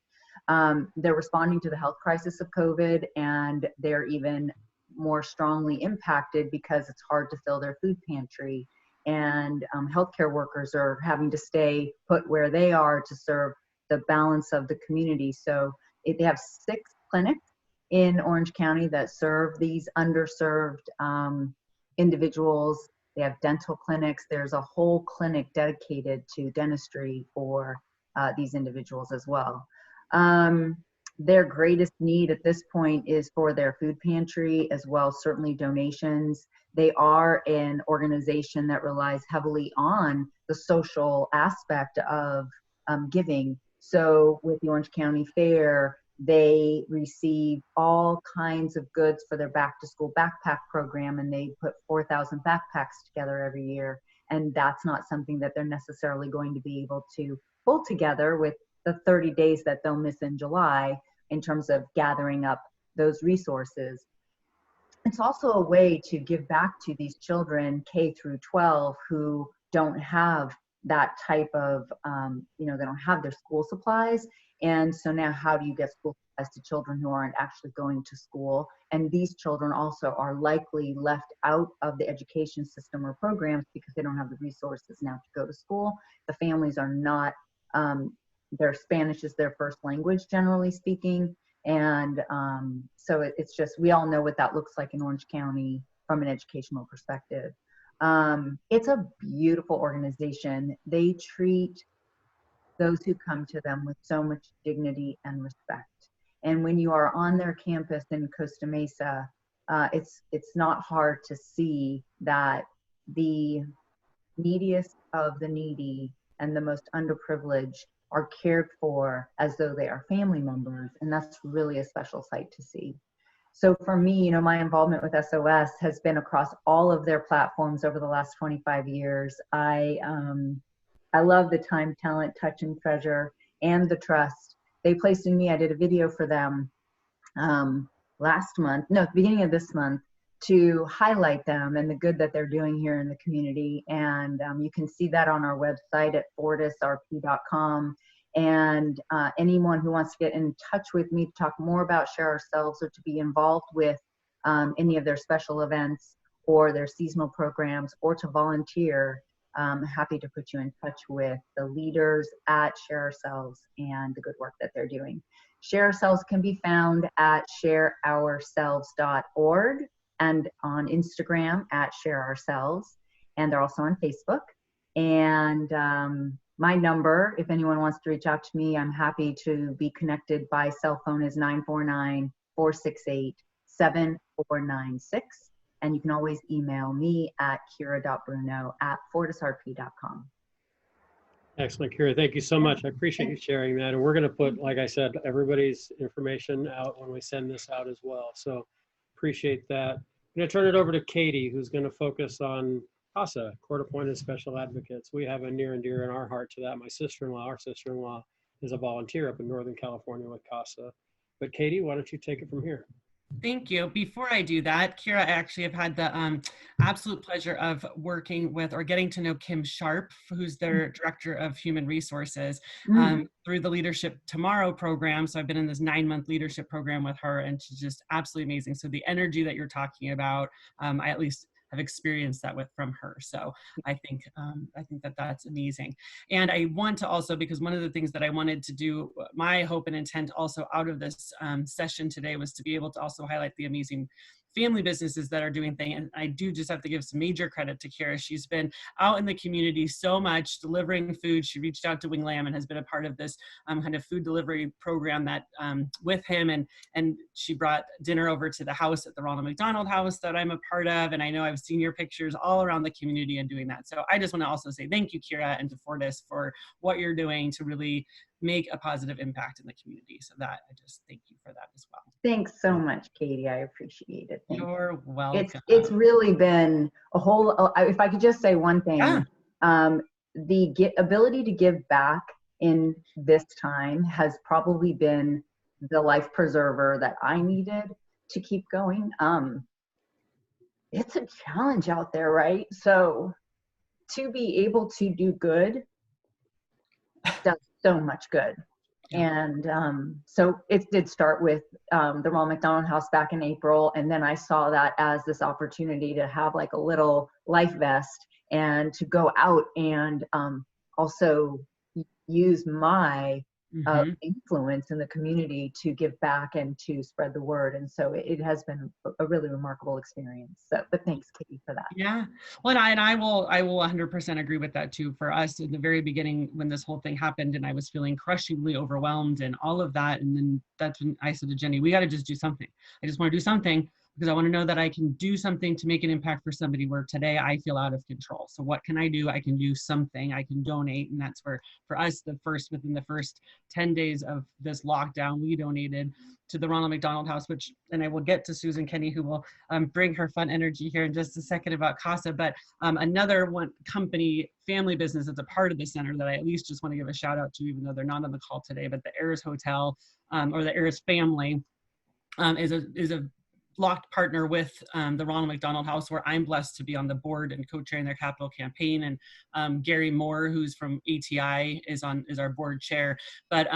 They're responding to the health crisis of COVID, and they're even more strongly impacted because it's hard to fill their food pantry, and healthcare workers are having to stay put where they are to serve the balance of the community. So they have 6 clinics in Orange County that serve these underserved individuals. They have dental clinics. There's a whole clinic dedicated to dentistry for these individuals as well. Their greatest need at this point is for their food pantry, as well, certainly donations. They are an organization that relies heavily on the social aspect of giving. So with the Orange County Fair, they receive all kinds of goods for their back to school backpack program, and they put 4,000 backpacks together every year. And that's not something that they're necessarily going to be able to pull together with the 30 days that they'll miss in July in terms of gathering up those resources. It's also a way to give back to these children K through 12 who don't have that type of, you know, they don't have their school supplies. And so now how do you get school supplies to children who aren't actually going to school? And these children also are likely left out of the education system or programs because they don't have the resources now to go to school. The families are not, their Spanish is their first language, generally speaking. And so it's just, we all know what that looks like in Orange County from an educational perspective. It's a beautiful organization. They treat those who come to them with so much dignity and respect. And when you are on their campus in Costa Mesa, it's not hard to see that the neediest of the needy and the most underprivileged are cared for as though they are family members. And that's really a special sight to see. So for me, you know, my involvement with SOS has been across all of their platforms over the last 25 years. I love the Time, Talent, Touch, and Treasure, and the Trust. They placed in me, I did a video for them last month, no, beginning of this month, to highlight them and the good that they're doing here in the community. And you can see that on our website at fortisrp.com. And anyone who wants to get in touch with me to talk more about Share Ourselves or to be involved with any of their special events or their seasonal programs or to volunteer, I'm happy to put you in touch with the leaders at Share Ourselves and the good work that they're doing. Share Ourselves can be found at shareourselves.org and on Instagram at Share Ourselves. And they're also on Facebook. And my number, if anyone wants to reach out to me, I'm happy to be connected by cell phone, is 949-468-7496. And you can always email me at kira.bruno@fortisrp.com. Excellent, Kira. Thank you so much. I appreciate you sharing that. And we're going to put, like I said, everybody's information out when we send this out as well. So appreciate that. I'm going to turn it over to Katie, who's going to focus on CASA, Court-Appointed Special Advocates. We have a near and dear in our heart to that. My sister-in-law, our sister-in-law, is a volunteer up in Northern California with CASA. But Katie, why don't you take it from here? Thank you. Before I do that, Kira, I actually have had the absolute pleasure of working with or getting to know Kim Sharp, who's their Director of Human Resources, through the Leadership Tomorrow program. So I've been in this 9-month leadership program with her, and she's just absolutely amazing. So the energy that you're talking about, I at least have experienced that from her. So I think that that's amazing. And I want to also, because one of the things that I wanted to do, my hope and intent also out of this session today was to be able to also highlight the amazing family businesses that are doing things. And I do just have to give some major credit to Kira. She's been out in the community so much, delivering food. She reached out to Wing Lamb and has been a part of this kind of food delivery program that with him. And she brought dinner over to the house at the Ronald McDonald House that I'm a part of. And I know I've seen your pictures all around the community and doing that. So I just want to also say thank you, Kira, and to Fortis for what you're doing to really make a positive impact in the community. So that I just thank you for that as well. Thanks so much, Katie. I appreciate it. Thank You're you. welcome. It's really been a whole, if I could just say one thing, yeah. The ability to give back in this time has probably been the life preserver that I needed to keep going. It's a challenge out there, right? So to be able to do good does so much good. And so it did start with the Ronald McDonald House back in April. And then I saw that as this opportunity to have like a little life vest and to go out and also use my influence in the community to give back and to spread the word. And so it has been a really remarkable experience. So, but thanks, Katie, for that. Yeah. Well, and I will 100% agree with that too. For us in the very beginning, when this whole thing happened and I was feeling crushingly overwhelmed and all of that. And then that's when I said to Jenny, we got to just do something. I just want to do something because I want to know that I can do something to make an impact for somebody where today I feel out of control. So what can I do? I can do something, I can donate. And that's where for us, within the first 10 days of this lockdown, we donated to the Ronald McDonald House, which, and I will get to Susan Kenny, who will bring her fun energy here in just a second about CASA, but another one company, family business that's a part of the center that I at least just want to give a shout out to, even though they're not on the call today, but the Ayers Hotel or the Ayers family is a locked partner with the Ronald McDonald House, where I'm blessed to be on the board and co-chairing their capital campaign. And Gary Moore, who's from ATI, is our board chair. But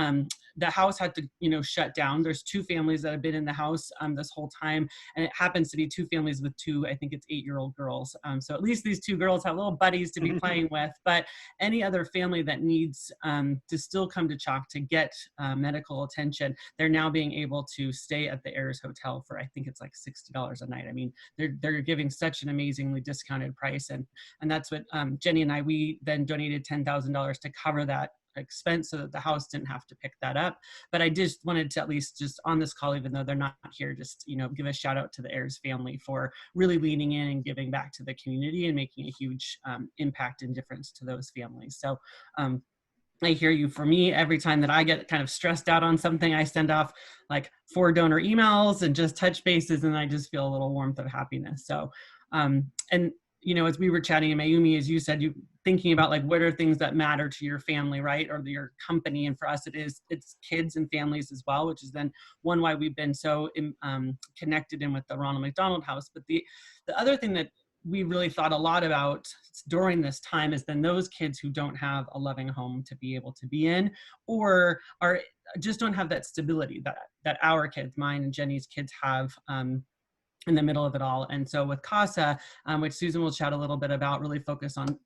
the house had to, shut down. There's 2 families that have been in the house this whole time, and it happens to be 2 families with 2, I think it's 8-year-old girls. So at least these 2 girls have little buddies to be playing with. But any other family that needs to still come to Chalk to get medical attention, they're now being able to stay at the Ayers Hotel for, I think it's like $60 a night. I mean, they're giving such an amazingly discounted price, and that's what Jenny and we then donated $10,000 to cover that expense so that the house didn't have to pick that up. But I just wanted to at least just on this call, even though they're not here, just give a shout out to the Ayers family for really leaning in and giving back to the community and making a huge impact and difference to those families. So I hear you. For me, every time that I get kind of stressed out on something, I send off like 4 donor emails and just touch bases, and I just feel a little warmth of happiness. So, and as we were chatting in Mayumi, as you said, you thinking about like what are things that matter to your family, right, or your company, and for us, it's kids and families as well, which is then one why we've been so connected in with the Ronald McDonald House. But the other thing that we really thought a lot about during this time is then those kids who don't have a loving home to be able to be in, or just don't have that stability that our kids, mine and Jenny's kids, have in the middle of it all. And so with CASA, which Susan will chat a little bit about, really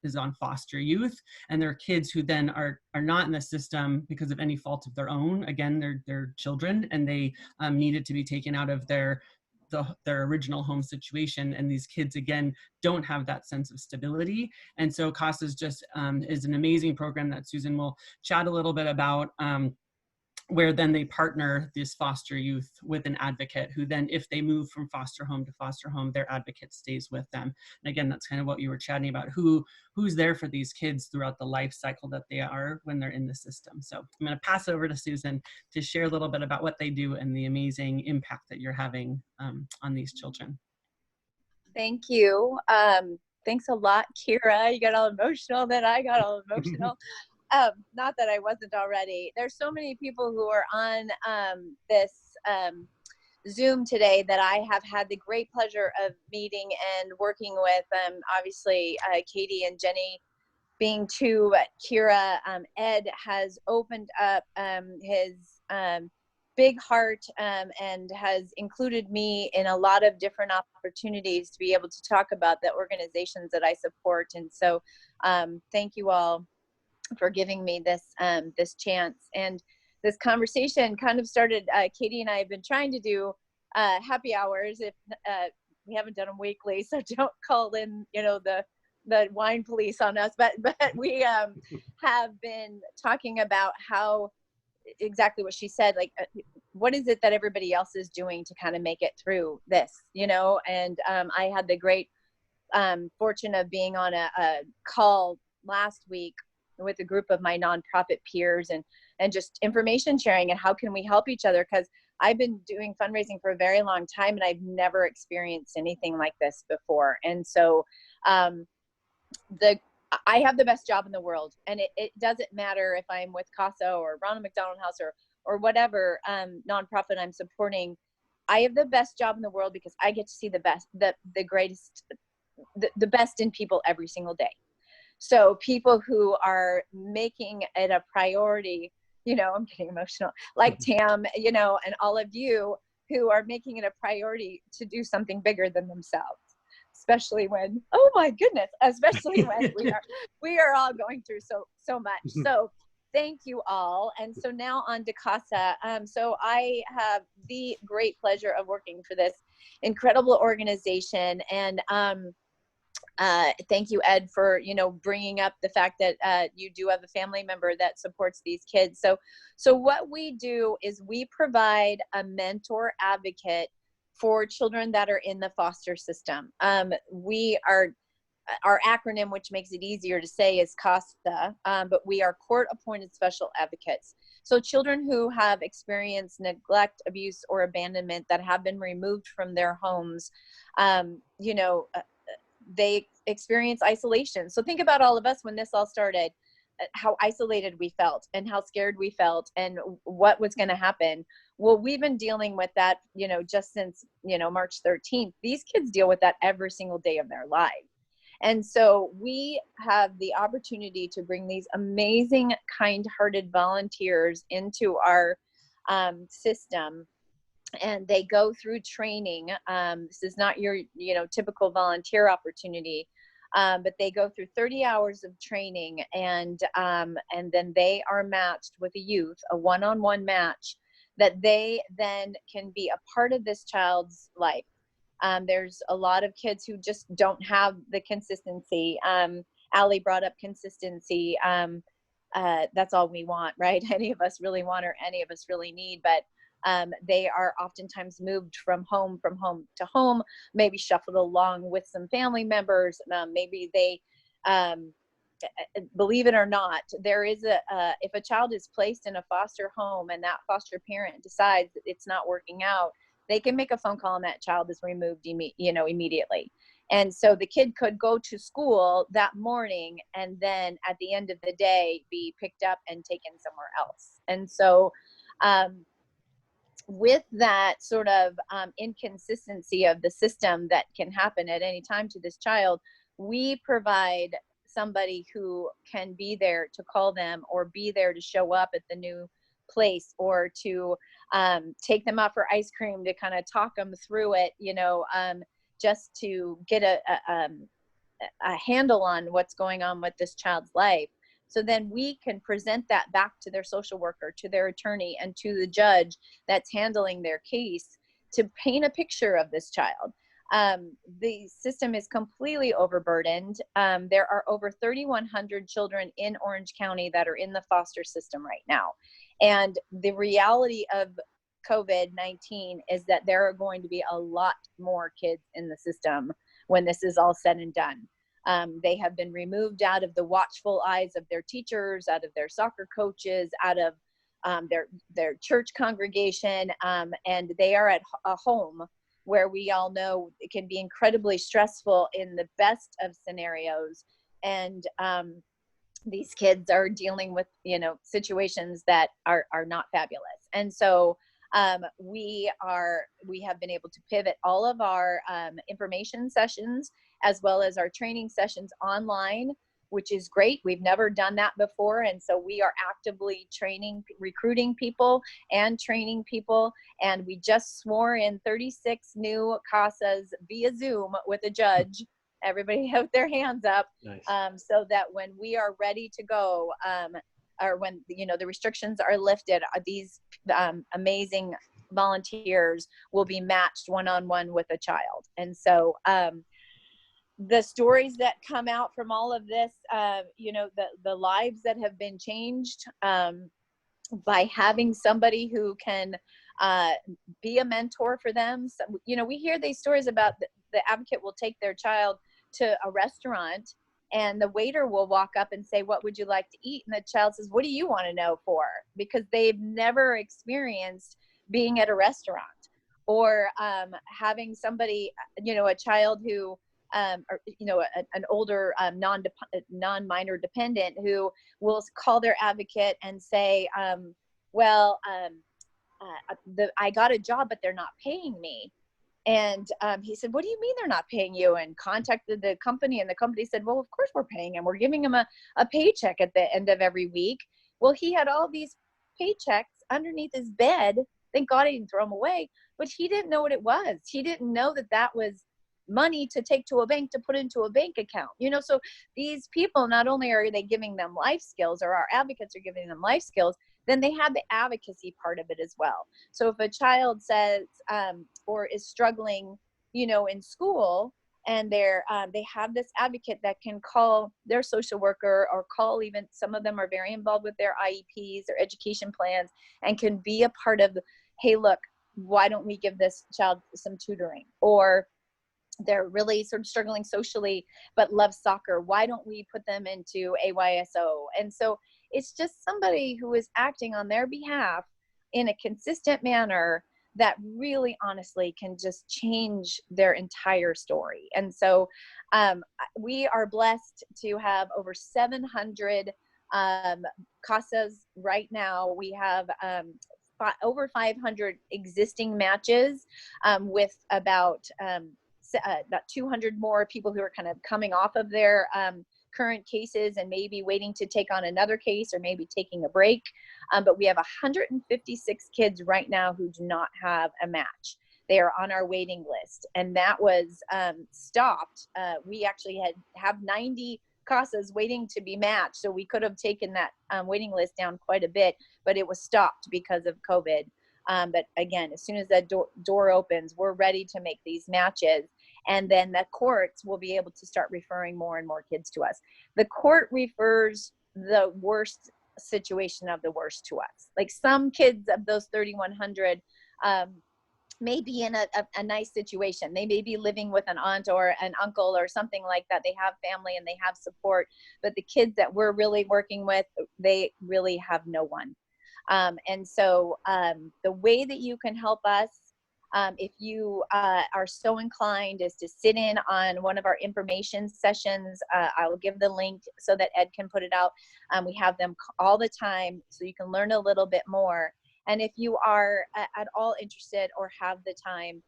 is on foster youth, and they're kids who then are not in the system because of any fault of their own. Again, they're children, and they needed to be taken out of their original home situation, and these kids again don't have that sense of stability. And so CASA is an amazing program that Susan will chat a little bit about, where then they partner this foster youth with an advocate who then, if they move from foster home to foster home, their advocate stays with them. And again, that's kind of what you were chatting about, who's there for these kids throughout the life cycle that they are when they're in the system. So I'm going to pass over to Susan to share a little bit about what they do and the amazing impact that you're having on these children. Thank you. Thanks a lot, Kira. You got all emotional, then I got all emotional. Not that I wasn't already. There's so many people who are on this Zoom today that I have had the great pleasure of meeting and working with. Obviously, Katie and Jenny being 2, but Kira, Ed has opened up his big heart and has included me in a lot of different opportunities to be able to talk about the organizations that I support. And so thank you all for giving me this this chance. And this conversation kind of started, Katie and I have been trying to do happy hours. If we haven't done them weekly, so don't call in, the wine police on us. But we have been talking about how exactly what she said, like what is it that everybody else is doing to kind of make it through this, and I had the great fortune of being on a call last week with a group of my nonprofit peers and just information sharing and how can we help each other, because I've been doing fundraising for a very long time and I've never experienced anything like this before. And so I have the best job in the world, and it doesn't matter if I'm with CASA or Ronald McDonald House or whatever nonprofit I'm supporting. I have the best job in the world because I get to see the best, the greatest, the best in people every single day. So people who are making it a priority, I'm getting emotional, like Tam, and all of you who are making it a priority to do something bigger than themselves, especially when, oh my goodness, especially when we are all going through so much. So thank you all. And so now on to CASA. So I have the great pleasure of working for this incredible organization. And thank you, Ed, for, bringing up the fact that you do have a family member that supports these kids. So what we do is we provide a mentor advocate for children that are in the foster system. Our acronym, which makes it easier to say, is CASA, but we are court-appointed special advocates. So children who have experienced neglect, abuse, or abandonment that have been removed from their homes, they experience isolation. So think about all of us when this all started, how isolated we felt and how scared we felt and what was going to happen. Well, we've been dealing with that, just since, March 13th. These kids deal with that every single day of their lives. And so we have the opportunity to bring these amazing, kind-hearted volunteers into our system. And they go through training. This is not your, typical volunteer opportunity, but they go through 30 hours of training, and then they are matched with a youth, a one-on-one match, that they then can be a part of this child's life. There's a lot of kids who just don't have the consistency. Allie brought up consistency. That's all we want, right? Any of us really want, or any of us really need, but they are oftentimes moved from home to home, maybe shuffled along with some family members. Maybe they, believe it or not, there is if a child is placed in a foster home and that foster parent decides that it's not working out, they can make a phone call and that child is removed immediately. And so the kid could go to school that morning and then at the end of the day be picked up and taken somewhere else. And so with that sort of inconsistency of the system that can happen at any time to this child, we provide somebody who can be there to call them or be there to show up at the new place or to take them out for ice cream, to kind of talk them through it, just to get a handle on what's going on with this child's life. So then we can present that back to their social worker, to their attorney, and to the judge that's handling their case to paint a picture of this child. The system is completely overburdened. There are over 3,100 children in Orange County that are in the foster system right now. And the reality of COVID-19 is that there are going to be a lot more kids in the system when this is all said and done. They have been removed out of the watchful eyes of their teachers, out of their soccer coaches, out of their church congregation, and they are at a home where we all know it can be incredibly stressful in the best of scenarios. And these kids are dealing with, situations that are not fabulous. And so we have been able to pivot all of our information sessions as well as our training sessions online, which is great. We've never done that before. And so we are actively recruiting people and training people. And we just swore in 36 new CASAs via Zoom with a judge. Everybody have their hands up. Nice. So that when we are ready to go, or when, the restrictions are lifted, these amazing volunteers will be matched one-on-one with a child. And so the stories that come out from all of this, you know, the lives that have been changed by having somebody who can be a mentor for them. So, you know, we hear these stories about the advocate will take their child to a restaurant and the waiter will walk up and say, "What would you like to eat?" And the child says, "What do you want to know for?" Because they've never experienced being at a restaurant. Or having somebody, you know, a child who, or, you know, an older non-minor dependent who will call their advocate and say, well, I got a job, but they're not paying me. And he said, "What do you mean they're not paying you?" And contacted the company, and the company said, "Well, of course we're paying him. We're giving him a paycheck at the end of every week." Well, he had all these paychecks underneath his bed. Thank God he didn't throw them away, but he didn't know what it was. He didn't know that that was money to take to a bank to put into a bank account. You know, so these people, not only are they giving them life skills, or our advocates are giving them life skills, then they have the advocacy part of it as well. So if a child says or is struggling, you know, in school, and they have this advocate that can call their social worker, or call, even some of them are very involved with their IEPs, their education plans, and can be a part of, hey, look, why don't we give this child some tutoring? Or they're really sort of struggling socially but love soccer, why don't we put them into AYSO? And so it's just somebody who is acting on their behalf in a consistent manner that really honestly can just change their entire story. And so we are blessed to have over 700 CASAs right now. We have over 500 existing matches with about 200 more people who are kind of coming off of their current cases and maybe waiting to take on another case, or maybe taking a break. But we have 156 kids right now who do not have a match. They are on our waiting list, and that was stopped. We actually have 90 CASAs waiting to be matched, so we could have taken that waiting list down quite a bit, but it was stopped because of COVID. But again, as soon as that door opens, we're ready to make these matches. And then the courts will be able to start referring more and more kids to us. The court refers the worst situation of the worst to us. Like, some kids of those 3,100 may be in a nice situation. They may be living with an aunt or an uncle or something like that. They have family and they have support. But the kids that we're really working with, they really have no one. And so the way that you can help us, if you are so inclined, is to sit in on one of our information sessions. I will give the link so that Ed can put it out. We have them all the time, so you can learn a little bit more. And if you are at all interested or have the time,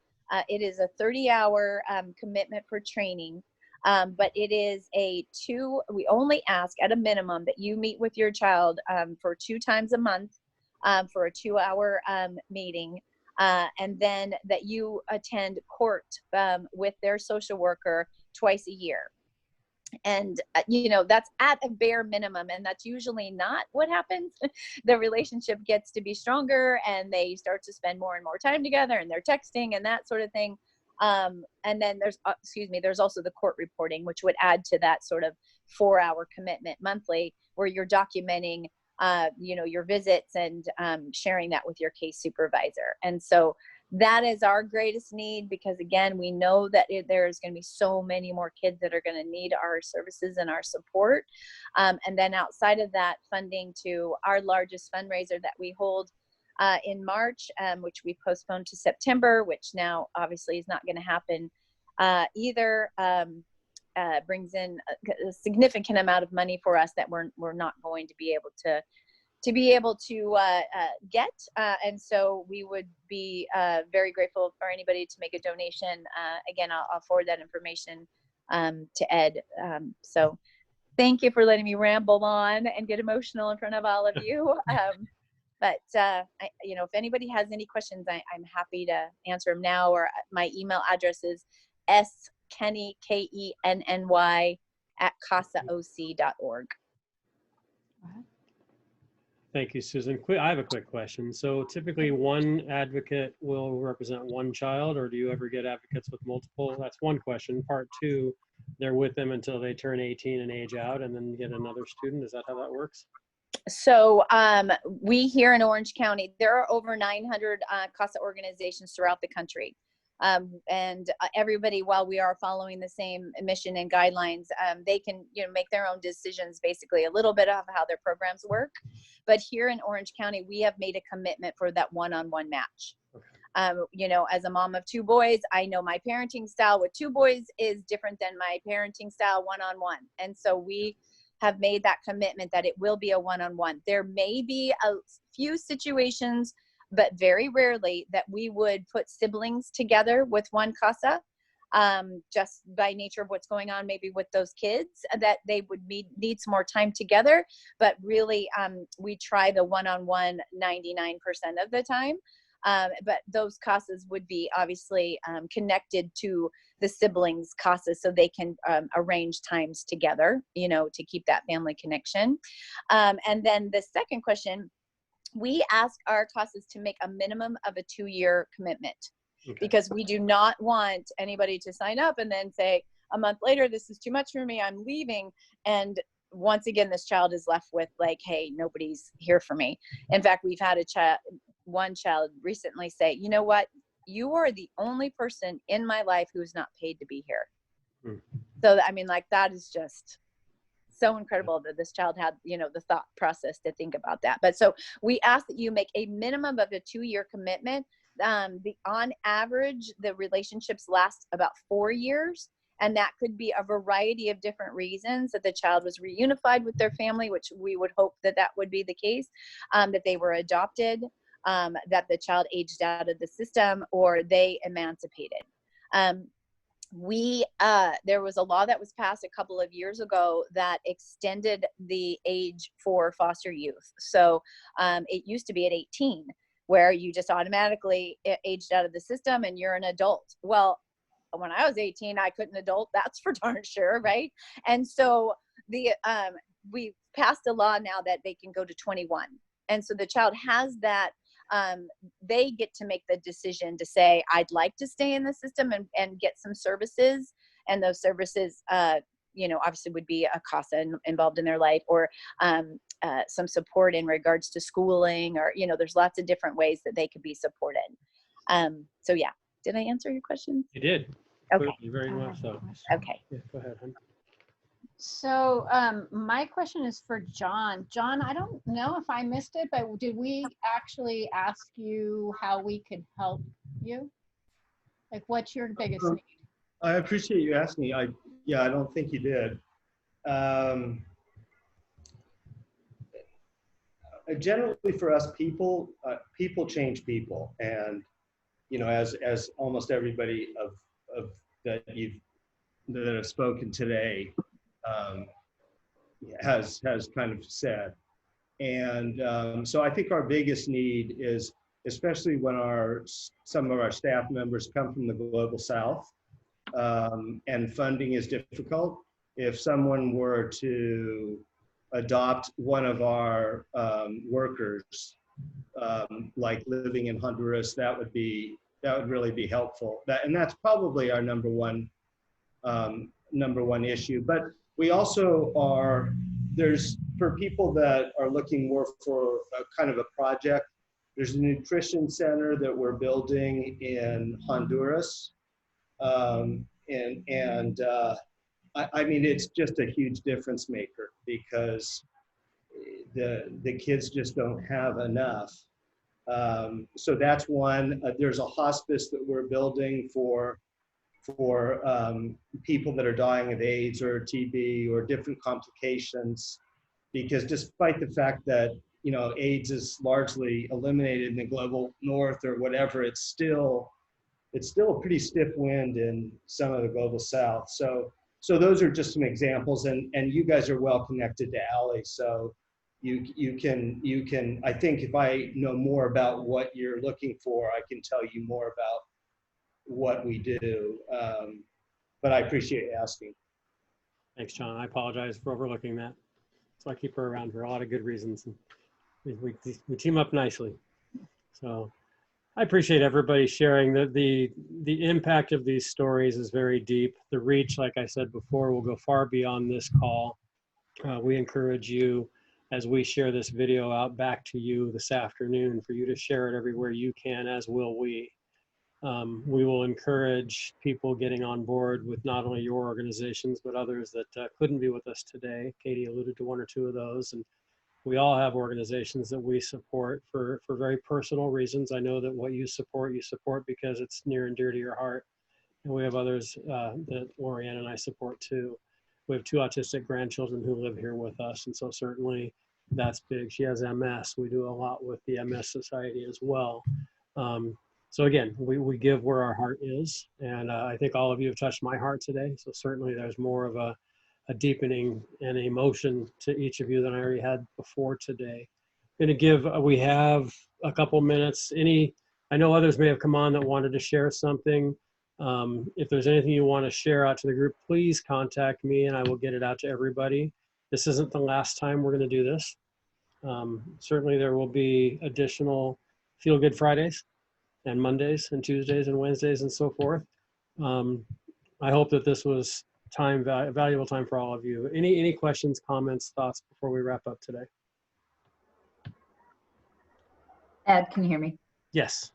it is a 30-hour commitment for training. But it is we only ask at a minimum that you meet with your child for 2 times a month for a 2-hour meeting. And then that you attend court with their social worker twice a year. And, you know, that's at a bare minimum, and that's usually not what happens. The relationship gets to be stronger, and they start to spend more and more time together, and they're texting and that sort of thing. And then there's also the court reporting, which would add to that sort of 4-hour commitment monthly, where you're documenting you know, your visits and sharing that with your case supervisor. And so that is our greatest need, because again, we know that there's going to be so many more kids that are going to need our services and our support. And then outside of that, funding to our largest fundraiser that we hold in March, which we postponed to September, which now obviously is not going to happen either. Brings in a significant amount of money for us that we're not going to be able to get. And so we would be very grateful for anybody to make a donation. Again, I'll forward that information to Ed. So thank you for letting me ramble on and get emotional in front of all of you. But you know, if anybody has any questions, I'm happy to answer them now. Or my email address is skenny, KENNY @casaoc.org. Thank you, Susan. I have a quick question. So typically one advocate will represent one child, or do you ever get advocates with multiple? That's one question. Part two, they're with them until they turn 18 and age out and then get another student. Is that how that works? So we here in Orange County, there are over 900 CASA organizations throughout the country. And everybody, while we are following the same mission and guidelines, they can, make their own decisions, basically a little bit of how their programs work. But here in Orange County, we have made a commitment for that one-on-one match. As a mom of two boys, I know my parenting style with two boys is different than my parenting style one-on-one. And so we have made that commitment that it will be a one-on-one. There may be a few situations, but very rarely, that we would put siblings together with one CASA, just by nature of what's going on maybe with those kids, that they would need some more time together. But really, we try the one-on-one 99% of the time. But those CASAs would be obviously connected to the siblings CASA, so they can arrange times together, to keep that family connection. And then the second question, we ask our CASAs to make a minimum of a 2-year commitment. Okay. Because we do not want anybody to sign up and then say a month later, this is too much for me, I'm leaving. And once again, this child is left with like, hey, nobody's here for me. In fact, we've had one child recently say, you know what, you are the only person in my life who's not paid to be here. So, that is just so incredible that this child had, the thought process to think about that. But so we ask that you make a minimum of a 2-year commitment. On average, the relationships last about 4 years. And that could be a variety of different reasons, that the child was reunified with their family, which we would hope that would be the case, that they were adopted, that the child aged out of the system, or they emancipated. There was a law that was passed a couple of years ago that extended the age for foster youth. So it used to be at 18, where you just automatically aged out of the system and you're an adult. Well, when I was 18, I couldn't adult, that's for darn sure, right? And so we passed a law now that they can go to 21. And so the child has that, they get to make the decision to say, I'd like to stay in the system and get some services. And those services, obviously would be a CASA involved in their life, or some support in regards to schooling, or, there's lots of different ways that they could be supported. So yeah, did I answer your question? You did. Okay. Very much so. Okay. Yeah, go ahead, hon. So my question is for John. John, I don't know if I missed it, but did we actually ask you how we could help you? Like, what's your biggest need? I appreciate you asking me. I don't think you did. Generally for us, people change people, and as almost everybody of that have spoken today has kind of said. And so I think our biggest need is, especially when some of our staff members come from the global south, and funding is difficult. If someone were to adopt one of our workers, like living in Honduras, that would really be helpful. And that's probably our number one issue. But we also for people that are looking more for a kind of a project, there's a nutrition center that we're building in Honduras. It's just a huge difference maker, because the kids just don't have enough. So that's one. There's a hospice that we're building for people that are dying of AIDS or TB or different complications, because despite the fact that AIDS is largely eliminated in the global north or whatever, it's still a pretty stiff wind in some of the global south. So those are just some examples, and you guys are well connected to Allie, so you can, I think if I know more about what you're looking for, I can tell you more about what we do. But I appreciate you asking. Thanks, John. I apologize for overlooking that. So I keep her around for a lot of good reasons. We team up nicely. So I appreciate everybody sharing. The impact of these stories is very deep. The reach, like I said before, will go far beyond this call. We encourage you, as we share this video out back to you this afternoon, for you to share it everywhere you can, as will we. We will encourage people getting on board with not only your organizations, but others that couldn't be with us today. Katie alluded to one or two of those, and we all have organizations that we support for very personal reasons. I know that what you support because it's near and dear to your heart. And we have others that Lorianne and I support too. We have 2 autistic grandchildren who live here with us, and so certainly that's big. She has MS. We do a lot with the MS Society as well. So again, we give where our heart is, and I think all of you have touched my heart today. So certainly there's more of a deepening and emotion to each of you than I already had before today. I'm going to give, we have a couple minutes. I know others may have come on that wanted to share something. If there's anything you want to share out to the group, please contact me and I will get it out to everybody. This isn't the last time we're going to do this. Certainly there will be additional Feel Good Fridays and Mondays and Tuesdays and Wednesdays and so forth. I hope that this was valuable time for all of you. Any questions, comments, thoughts before we wrap up today? Ed, can you hear me? Yes.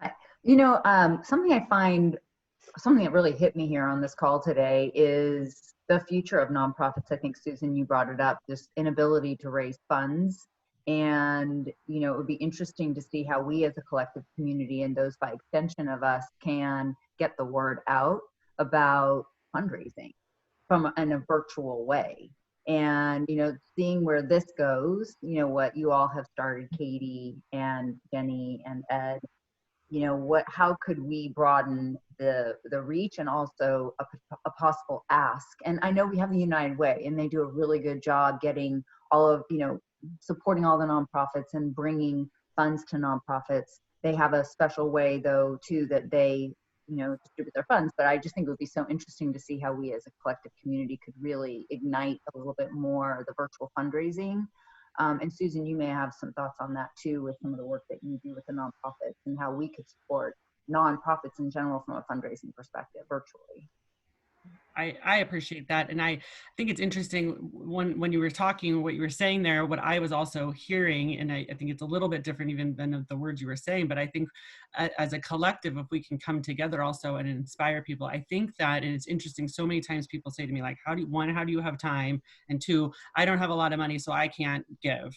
Hi. You know, something that really hit me here on this call today is the future of nonprofits. I think, Susan, you brought it up, this inability to raise funds. And, you know, it would be interesting to see how we as a collective community and those by extension of us can get the word out about fundraising in a virtual way. And, you know, seeing where this goes, you know, what you all have started, Katie and Jenny and Ed, you know, how could we broaden the reach and also a possible ask? And I know we have the United Way, and they do a really good job getting all of, you know, supporting all the nonprofits and bringing funds to nonprofits. They have a special way, though, too, that they, you know, distribute their funds. But I just think it would be so interesting to see how we as a collective community could really ignite a little bit more the virtual fundraising. And Susan, you may have some thoughts on that too, with some of the work that you do with the nonprofits and how we could support nonprofits in general from a fundraising perspective virtually. I appreciate that. And I think it's interesting when you were talking, what you were saying there, what I was also hearing, and I think it's a little bit different even than the words you were saying, but I think as a collective, if we can come together also and inspire people, I think that, and it's interesting, so many times people say to me, like, how do you have time? And 2, I don't have a lot of money, so I can't give.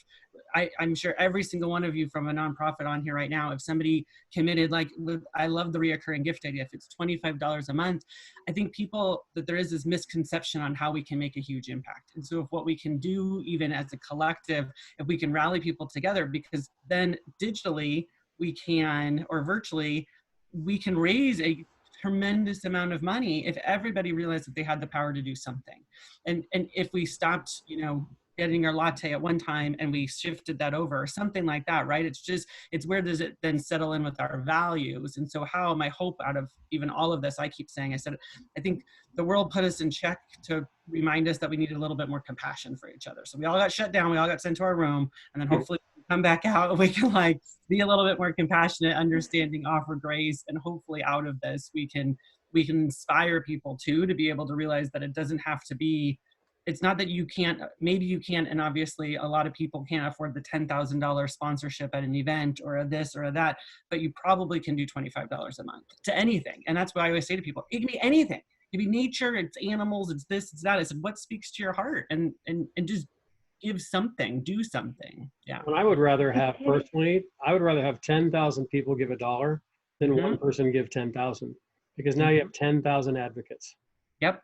I'm sure every single one of you from a nonprofit on here right now, if somebody committed, like, I love the reoccurring gift idea, if it's $25 a month, I think that there is this misconception on how we can make a huge impact. And so if what we can do, even as a collective, if we can rally people together, because then digitally we can, or virtually, we can raise a tremendous amount of money if everybody realized that they had the power to do something. And if we stopped, you know, getting our latte at one time and we shifted that over or something like that, right? It's where does it then settle in with our values? And so how my hope out of even all of this, I think the world put us in check to remind us that we needed a little bit more compassion for each other. So we all got shut down, we all got sent to our room, and then hopefully we come back out and we can like be a little bit more compassionate, understanding, offer grace, and hopefully out of this we can inspire people too, to be able to realize that it doesn't have to be, it's not that you can't, maybe you can't, and obviously a lot of people can't afford the $10,000 sponsorship at an event or a this or a that, but you probably can do $25 a month to anything. And that's why I always say to people, it can be anything. It can be nature, it's animals, it's this, it's that. I said, what speaks to your heart? And just give something, do something. Yeah. And I would rather have, personally, I would rather have 10,000 people give $1 than one person give 10,000, because now you have 10,000 advocates. Yep.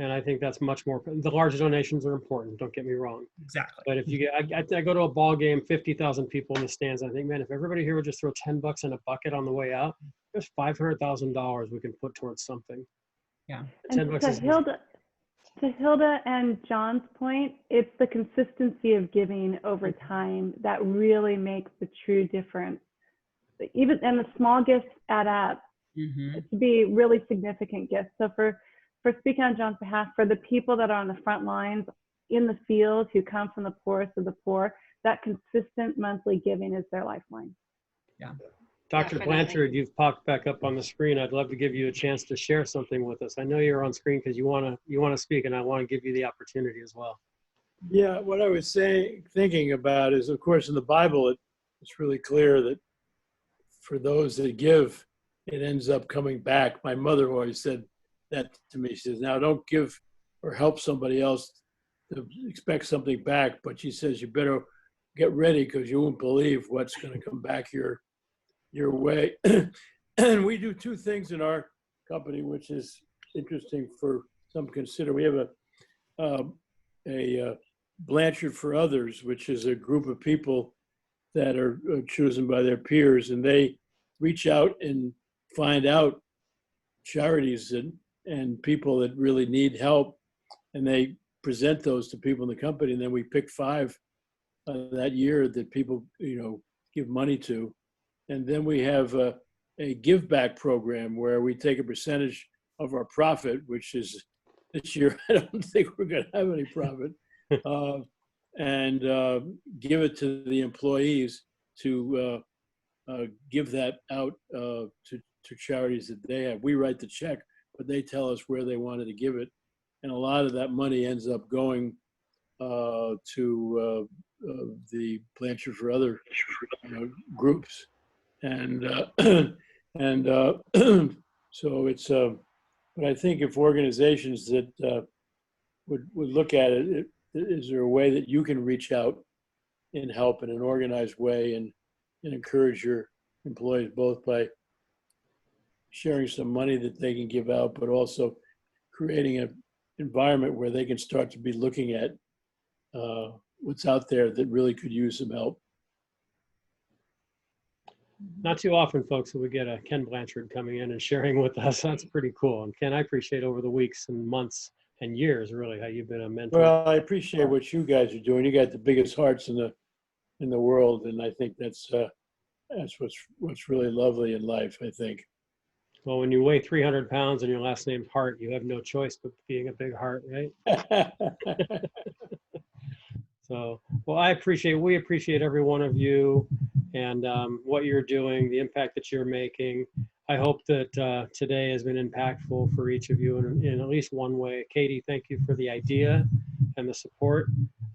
And I think that's much more, the large donations are important, don't get me wrong. Exactly. But if you get, I go to a ball game, 50,000 people in the stands, I think, man, if everybody here would just throw $10 in a bucket on the way out, there's $500,000 we can put towards something. Yeah. And to Hilda and John's point, it's the consistency of giving over time that really makes the true difference. Even, and the small gifts add up to be really significant gifts. So for speaking on John's behalf, for the people that are on the front lines in the field who come from the poorest of the poor, that consistent monthly giving is their lifeline. Yeah. Dr. Blanchard, you've popped back up on the screen. I'd love to give you a chance to share something with us. I know you're on screen because you want to speak, and I want to give you the opportunity as well. Yeah, what I was thinking about is, of course, in the Bible, it's really clear that for those that give, it ends up coming back. My mother always said that to me. She says, now don't give or help somebody else to expect something back, but she says you better get ready because you won't believe what's going to come back your way. And we do two things in our company, which is interesting for some to consider. We have a Blanchard for Others, which is a group of people that are chosen by their peers, and they reach out and find out charities and people that really need help, and they present those to people in the company, and then we pick 5 that year that people give money to. And then we have a give back program where we take a percentage of our profit, which is this year I don't think we're going to have any profit, and give it to the employees to give that out to charities that they have. We write the check, but they tell us where they wanted to give it, and a lot of that money ends up going to the Blanchard for Other groups, and so it's. But I think if organizations that would look at it, is there a way that you can reach out and help in an organized way and encourage your employees both by sharing some money that they can give out, but also creating an environment where they can start to be looking at what's out there that really could use some help. Not too often, folks, that we get a Ken Blanchard coming in and sharing with us. That's pretty cool. And Ken, I appreciate over the weeks and months and years, really, how you've been a mentor. Well, I appreciate what you guys are doing. You got the biggest hearts in the world, and I think that's what's really lovely in life, I think. Well, when you weigh 300 pounds and your last name's Hart, you have no choice but being a big heart, right? So, well, we appreciate every one of you and what you're doing, the impact that you're making. I hope that today has been impactful for each of you in at least one way. Katie, thank you for the idea and the support.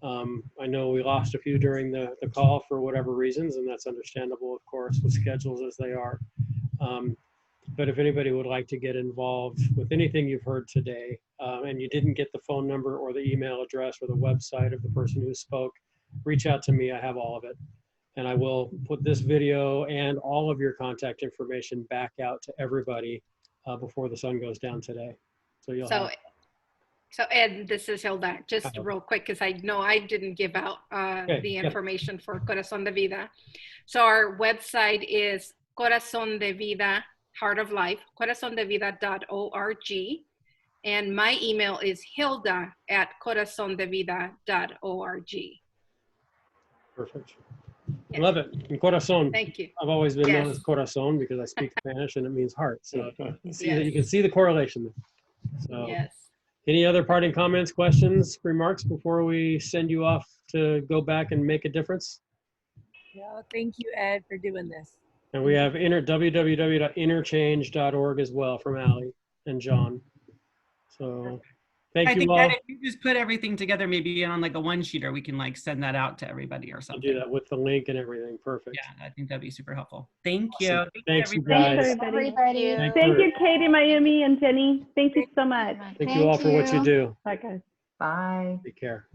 I know we lost a few during the call for whatever reasons, and that's understandable, of course, with schedules as they are. But if anybody would like to get involved with anything you've heard today, and you didn't get the phone number or the email address or the website of the person who spoke, reach out to me. I have all of it. And I will put this video and all of your contact information back out to everybody before the sun goes down today. So So Ed, this is Hilda, just real quick, because I know I didn't give out the information for Corazón de Vida. So our website is Corazón de Vida, Heart of Life, corazondevida.org. And my email is hilda@corazondevida.org. Perfect. I love it. And corazón. Thank you. I've always been known as corazón because I speak Spanish and it means heart. So you can see the correlation there. So yes. Any other parting comments, questions, remarks before we send you off to go back and make a difference? Yeah, thank you, Ed, for doing this. And we have www.interchange.org as well from Allie and John. So thank you all. That if you just put everything together, maybe on like a one-sheeter, we can like send that out to everybody or something. Do that with the link and everything. Perfect. Yeah, I think that'd be super helpful. Thank you. Awesome. Thank Thanks, you guys. Everybody. Thank you, Katie, Mayumi, and Jenny. Thank you so much. Thank you all for what you do. Bye, guys. Bye. Take care.